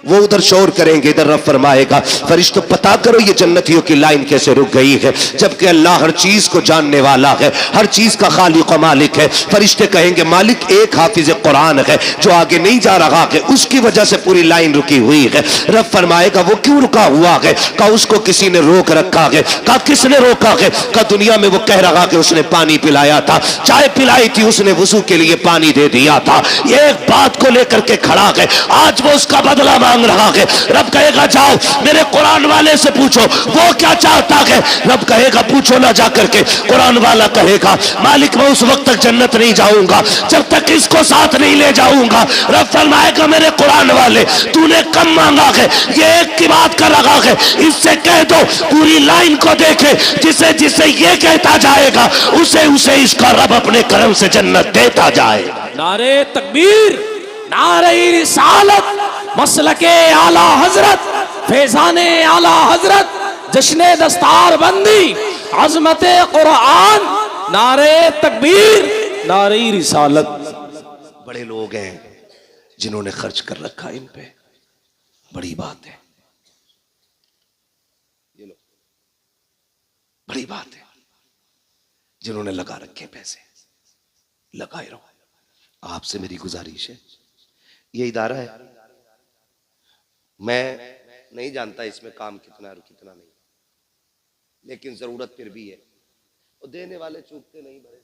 वो उधर शोर करेंगे, इधर रब फरमाएगा फरिश्तों पता करो ये जन्नतियों की लाइन कैसे रुक गई है, जबकि अल्लाह हर चीज को जानने वाला है, हर चीज का खालिक व मालिक है। फरिश्ते कहेंगे मालिक एक हाफिज कुरान है जो आगे नहीं जा रहा है, उसकी वजह से पूरी लाइन रुकी हुई है। रब फरमाएगा वो क्यों रुका हुआ है? कहा उसको किसी ने रोक रखा है। कहा किसने रोका है? कहा दुनिया में वो कह रहा कि उसने पानी पिलाया था, चाय पिलाई थी उसने, वुजू के लिए पानी दे दिया था। एक बात को लेकर के खड़ा है, आज वो उसका बदला मांग रहा है। रब कहेगा जाओ मेरे कुरान वाले से पूछो वो क्या चाहता है। रब कहेगा पूछो ना जाकर के। कुरान वाला कहेगा मालिक मैं उस वक्त तक जन्नत नहीं जाऊंगा जब तक इसको साथ नहीं ले जाऊंगा। रब फरमाएगा मेरे कुरान वाले तूने कम मांगा है, ये एक की बात कर रहा है, इससे कह दो पूरी लाइन को देखे, जिसे जिसे ये कहता जाएगा उसे उसे इसका रब अपने करम से जन्नत देता जाएगा। नारे तकबीर, नारे रिसालत, मसलके आला हजरत, फैजाने आला हजरत, जश्ने दस्तार बंदी, अजमते कुरान, नारे तकबीर, नारे रिसालत। बड़े लोग हैं जिन्होंने खर्च कर रखा इन पे, बड़ी बात है, ये लो बड़ी बात है। जिन्होंने लगा रखे पैसे लगाए रहो। आपसे मेरी गुजारिश है, ये इदारा है, मैं नहीं जानता इसमें काम कितना और कितना नहीं, लेकिन जरूरत फिर भी है। और देने वाले चूकते नहीं, बड़े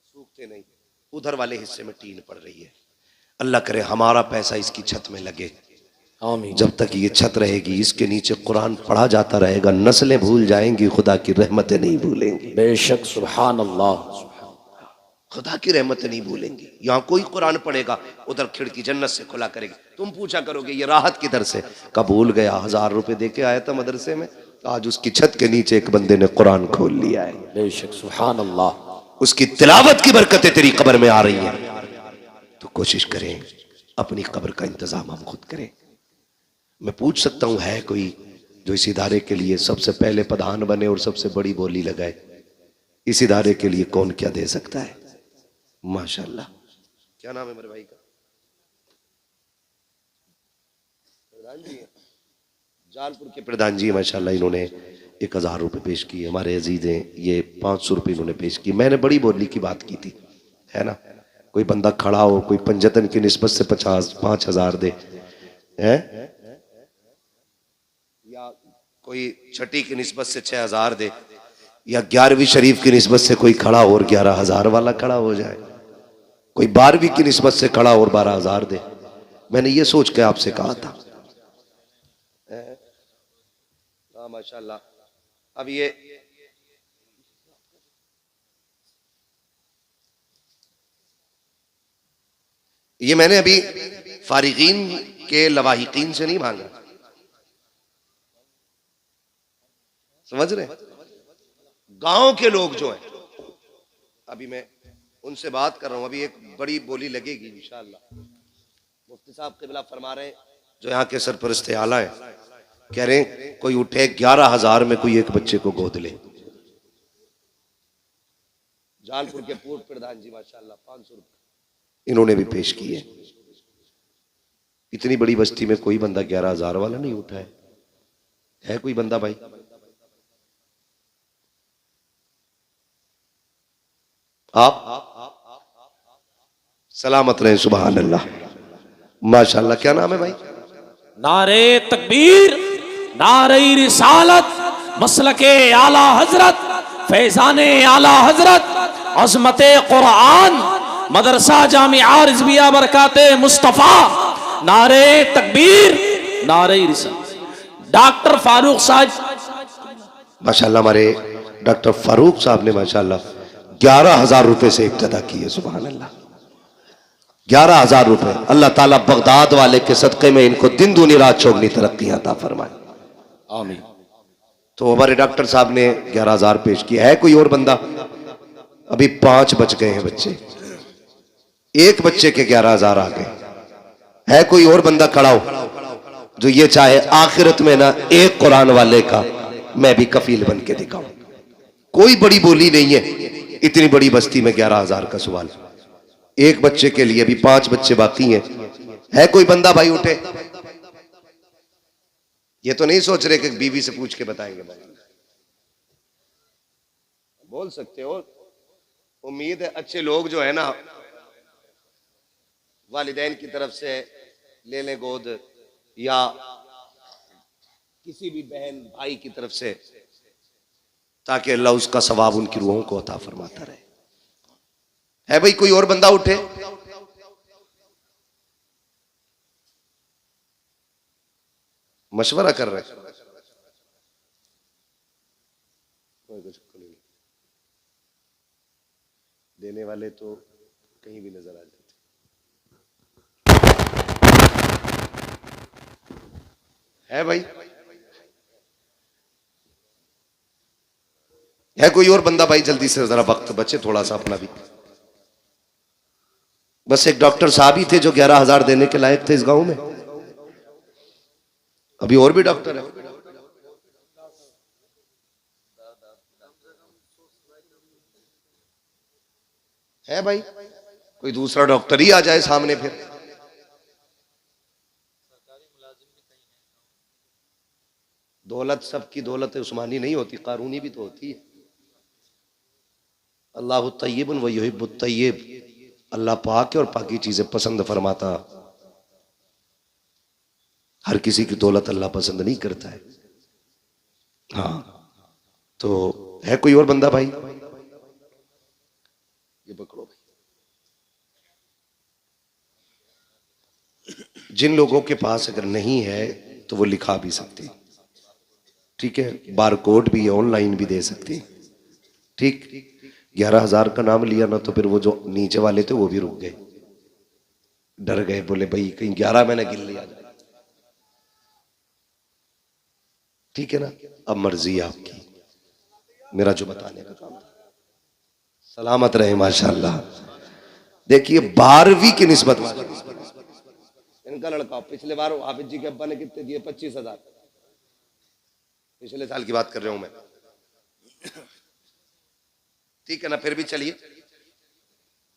सूखते नहीं। उधर वाले हिस्से में टीन पड़ रही है, अल्लाह करे हमारा पैसा इसकी छत में लगे। आमीन। जब तक ये छत रहेगी इसके नीचे कुरान पढ़ा जाता रहेगा, नस्लें भूल जाएंगी, खुदा की रहमतें नहीं भूलेंगी। बेशक सुभान अल्लाह, खुदा की रहमतें नहीं भूलेंगी। यहाँ कोई कुरान पढ़ेगा उधर खिड़की जन्नत से खुला करेगी। तुम पूछा करोगे ये राहत किधर से? कबूल गया, 1000 रुपए देके आया था मदरसे में, आज उसकी छत के नीचे एक बंदे ने कुरान खोल लिया है। बेशक सुभान अल्लाह, उसकी तिलावत की बरकतें तेरी कब्र में आ रही हैं। तो कोशिश करें अपनी कब्र का इंतजाम हम खुद करें। मैं पूछ सकता हूं है कोई जो इस इदारे के लिए सबसे पहले प्रधान बने और सबसे बड़ी बोली लगाए? इस इदारे के लिए कौन क्या दे सकता है? माशाल्लाह। क्या नाम है मेरे भाई का? प्रधान जी है, जालपुर के प्रधान जी। माशाल्लाह इन्होंने 1000 रुपये पेश किए। हमारे अजीज हैं, ये 500 रुपये इन्होंने पेश किए। मैंने बड़ी बोली की बात की थी, है ना? कोई बंदा खड़ा हो, कोई पंजतन की निस्बत से 5,000 दे, है, या कोई छठी की निस्बत से 6,000 दे, या 11वीं शरीफ की निस्बत से कोई खड़ा हो और 11,000 वाला खड़ा हो जाए, कोई 12वीं की निस्बत से खड़ा और 12,000 दे। मैंने ये सोच के आपसे कहा था। माशाल्लाह। अब ये मैंने अभी फारिगीन के लवाहिकीन से नहीं मांगा, समझ रहे? गांव के लोग जो हैं, अभी मैं उनसे बात कर रहा हूं। अभी एक बड़ी बोली लगेगी इंशाअल्लाह। मुफ्ती साहब क़िबला फरमा रहे हैं, जो यहाँ के सरपरस्त आला है, कह रहे हैं कोई उठे 11,000 में कोई एक बच्चे को गोद ले। जालपुर के पूर्व प्रधान जी माशाल्लाह 500 रुपये इन्होंने भी पेश किए। इतनी बड़ी बस्ती में कोई बंदा 11,000 वाला नहीं उठा है कोई बंदा भाई? आप सलामत रहे, सुभान अल्लाह, माशाल्लाह। क्या नाम है भाई? नारे तकबीर, नारे रिसालत, मसलके आला हजरत, फैजाने आला हजरत, अजमते कुरान, मदरसा जामिया रिजविया बरकाते मुस्तफा, नारे तकबीर, नारे रिसालत। डॉक्टर फारूक साहब माशाल्लाह, हमारे डॉक्टर फारूक साहब ने माशाल्लाह 11,000 रुपए से इब्तिदा की है। सुभान अल्लाह, 11,000 रुपए। अल्लाह ताला बगदाद वाले के सदक़े में इनको दिन दूनी रात चौगनी तरक्की अता फरमाए, आमीन। तो हमारे डॉक्टर साहब ने 11,000 पेश किया है। कोई और बंदा? अभी 5 बच गए हैं बच्चे, एक बच्चे के 11,000 आ गए। है कोई और बंदा खड़ा हो जो ये चाहे आखिरत में ना एक कुरान वाले का मैं भी कफील बन के दिखाऊं? कोई बड़ी बोली नहीं है, इतनी बड़ी बस्ती में 11,000 का सवाल। एक बच्चे के लिए भी 5 बच्चे बाकी हैं, है कोई बंदा भाई उठे? ये तो नहीं सोच रहे कि बीवी से पूछ के बताएंगे भाई, बोल सकते हो। उम्मीद है अच्छे लोग जो है ना वालिदैन की तरफ से ले ले गोद, या किसी भी बहन भाई की तरफ से, ताकि अल्लाह उसका सवाब उनकी रूहों को अता फरमाता रहे। है भाई कोई और बंदा उठे? मशवरा कर रहे हैं, देने वाले तो कहीं भी नजर आ जाते। है भाई? है कोई और बंदा भाई? जल्दी से, जरा वक्त बचे थोड़ा सा अपना भी। बस एक डॉक्टर साहब ही थे जो 11,000 देने के लायक थे इस गांव में। अभी और भी डॉक्टर है? है भाई? कोई दूसरा डॉक्टर ही आ जाए सामने फिर। दौलत सबकी दौलत उस्मानी नहीं होती, कानूनी भी तो होती है। अल्लाह तय्यबुन व युहिब्बुत तय्यब, अल्लाह पाक है और पाकी चीजें पसंद फरमाता। हर किसी की दौलत अल्लाह पसंद नहीं करता है। हाँ, तो है कोई और बंदा भाई? ये पकड़ो भाई। जिन लोगों के पास अगर नहीं है तो वो लिखा भी सकते, ठीक है, बार कोड भी ऑनलाइन भी दे सकते, ठीक। 11,000 का नाम लिया ना तो फिर वो जो नीचे वाले थे वो भी रुक गए, डर गए, बोले भाई कहीं 11 मैंने गिन लिया जाए। ठीक है ना, अब मर्जी है आपकी, मेरा जो बताने का काम था। सलामत रहे माशाल्लाह। देखिए 12वीं की निस्बत वाले इनका लड़का पिछले बार हाफिज जी के अब्बा ने कितने दिए? 25,000। पिछले साल की बात कर रहा हूं मैं, ठीक है ना। फिर भी चलिए,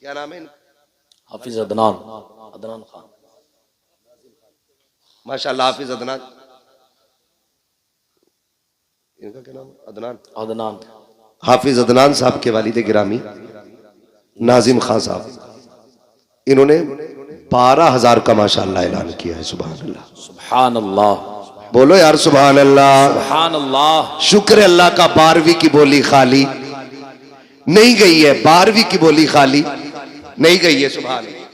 क्या नाम है इनका? हाफिज अदनान खान। माशाल्लाह, हाफिज अदनान। इनका क्या नाम है? अदनान। हाफिज अदनान साहब के वालिद गिरामी नाजिम खान साहब, इन्होंने 12,000 का माशाल्लाह ऐलान किया है। सुभान अल्लाह, सुभान अल्लाह, बोलो यार सुभान अल्लाह, सुभान अल्लाह। शुक्र अल्लाह का 12वीं की बोली खाली नहीं गई है, 12वीं की बोली खाली नहीं गई है। सुभान अल्लाह।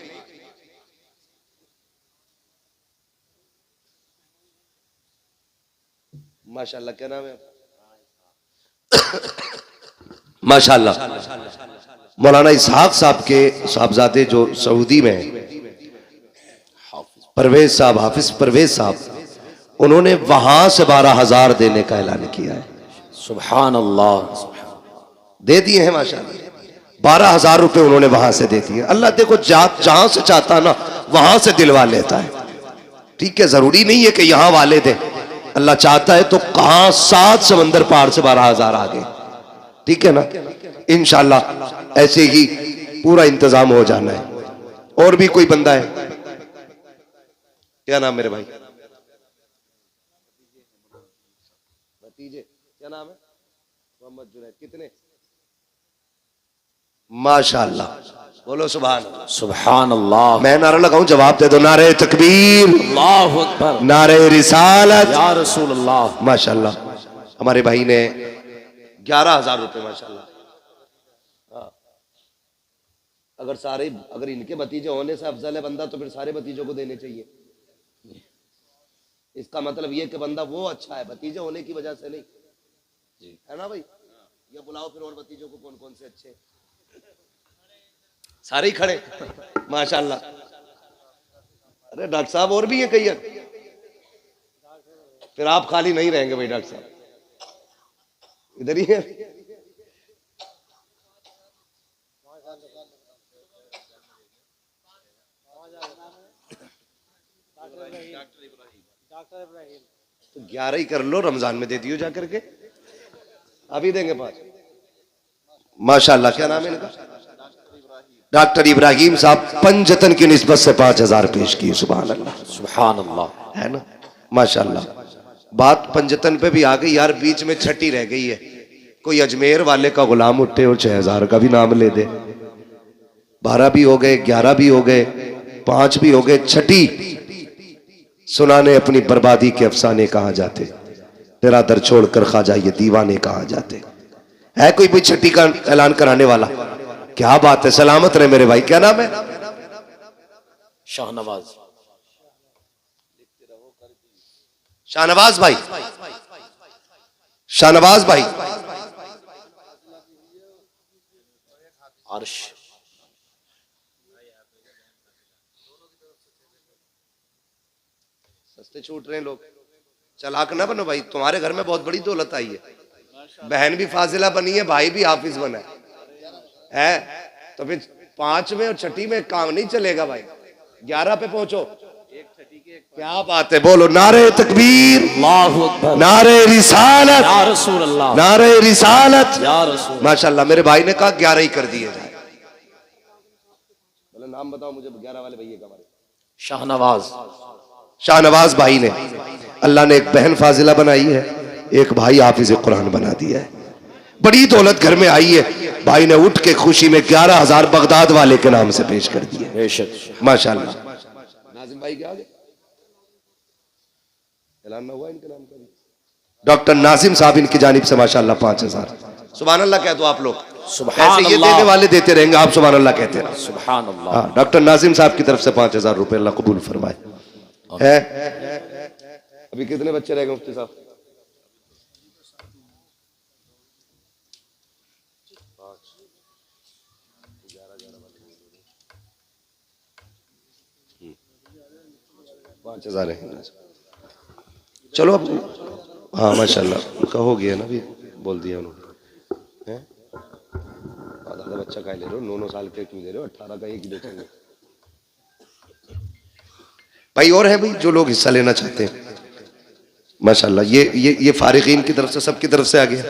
माशाल्लाह, क्या नाम है? माशाल्लाह, मौलाना इसहाक साहब के साहबजादे जो सऊदी में हैं, परवेज साहब, हाफिज परवेज साहब, उन्होंने वहां से 12,000 देने का ऐलान किया है। सुभान अल्लाह, दे दिए हैं माशाल्लाह। 12,000 रुपए उन्होंने वहां से दे दिए। अल्लाह देखो जहां से चाहता ना वहां से दिलवा लेता है, ठीक है। जरूरी नहीं है कि यहां वाले दे, अल्लाह चाहता है तो कहां 7 समंदर पार से 12,000 आ गए, ठीक है ना। इंशाल्लाह ऐसे ही पूरा इंतजाम हो जाना है। और भी कोई बंदा है? क्या नाम मेरे भाई? भतीजे, क्या नाम है? मोहम्मद जुनैद। कितने? माशाल्लाह, बोलो सुभान अल्लाह, सुभान अल्लाह। मैं नारा लगाऊं, जवाब दे दो। नारे तकबीर, अल्लाहु अकबर, नारे रिसालत, या रसूल अल्लाह। माशाल्लाह, हमारे भाई ने 11,000 रुपए माशाल्लाह। अगर इनके भतीजे होने से अफजल है बंदा तो फिर सारे भतीजों को देने चाहिए। इसका मतलब ये कि बंदा वो अच्छा है, भतीजे होने की वजह से नहीं, है ना भाई? ये बुलाओ फिर और भतीजों को, कौन कौन से अच्छे? सारे ही खड़े माशाल्लाह। अरे डॉक्टर साहब और भी है कई, फिर आप खाली नहीं रहेंगे भाई। डॉक्टर साहब इधर ही है। तो 11 ही कर लो, रमजान में दे दियो जा करके, अभी देंगे 5। माशाल्लाह, क्या नाम है इनका? डॉक्टर इब्राहिम साहब पंजतन की निस्बत से 5000 पेश किए। सुभान अल्लाह, सुभान अल्लाह। है ना, माशाल्लाह। बात पंजतन पे भी आ गई यार, बीच में छठी रह गई है। कोई अजमेर वाले का गुलाम उठे और 6000 का भी नाम ले दे। 12 भी हो गए, 11 भी हो गए, 5 भी हो गए, छठी सुनाने अपनी बर्बादी के अफसाने कहाँ जाते, तेरा दर छोड़कर ख्वाजा ये दीवाने कहाँ जाते। है कोई भी छठी का ऐलान कराने वाला? क्या बात है, सलामत रहे मेरे भाई। क्या नाम है? शाहनवाज। शाहनवाज भाई, शाहनवाज भाई। अर्श। सस्ते छूट रहे हैं लोग, चालाक ना बनो भाई। तुम्हारे घर में बहुत बड़ी दौलत आई है, बहन भी फाजिला बनी है, भाई भी हाफिज बना है। तो फिर 5 में और छठी में काम नहीं चलेगा भाई। 11 पे पहुंचो। क्या बात है, बोलो नारे तकबीर, अल्लाहु अकबर, नारे रिसालत, या रसूल अल्लाह, नारे रिसालत, या रसूल। माशाल्लाह। मेरे भाई ने कहा 11 ही कर दिए जाए। बोले नाम बताओ मुझे 11 वाले भैया का। शाहनवाज। शाहनवाज भाई ने, अल्लाह ने एक बहन फाजिला बनाई है, एक भाई हाफिज कुरान बना दिया है। बड़ी दौलत घर में आई है। भाई ने उठ के खुशी में 11000 बगदाद वाले के नाम से पेश कर दिए। बेशक माशाल्लाह। नाजिम भाई क्या आगे ऐलान ना हुआ इनके नाम का भी? डॉक्टर नाजिम साहब इनकी जानिब से माशाल्लाह 5000। सुभान अल्लाह कह दो आप लोग। सुभान ऐसे ये अल्लाह। देने वाले देते रहेंगे, आप सुभान अल्लाह कहते रहो। सुभान अल्लाह। हाँ, डॉक्टर नाजिम साहब की तरफ से 5000 रुपए अल्लाह कबूल फरमाए। है अभी कितने बच्चे रह गए मुफ्ती साहब? पाँच 5000 है। चलो अब, हाँ माशाल्लाह उनका हो गया ना, भी बोल दिया उन्होंने। हैं आधा बच्चा का ले रहे हो, 9 साल के क्यों दे रहे हो? 18 का एक ही बेचेंगे भाई। और है भाई जो लोग हिस्सा लेना चाहते हैं माशाल्लाह। ये फारिगीन की तरफ से, सबकी तरफ से आ गया।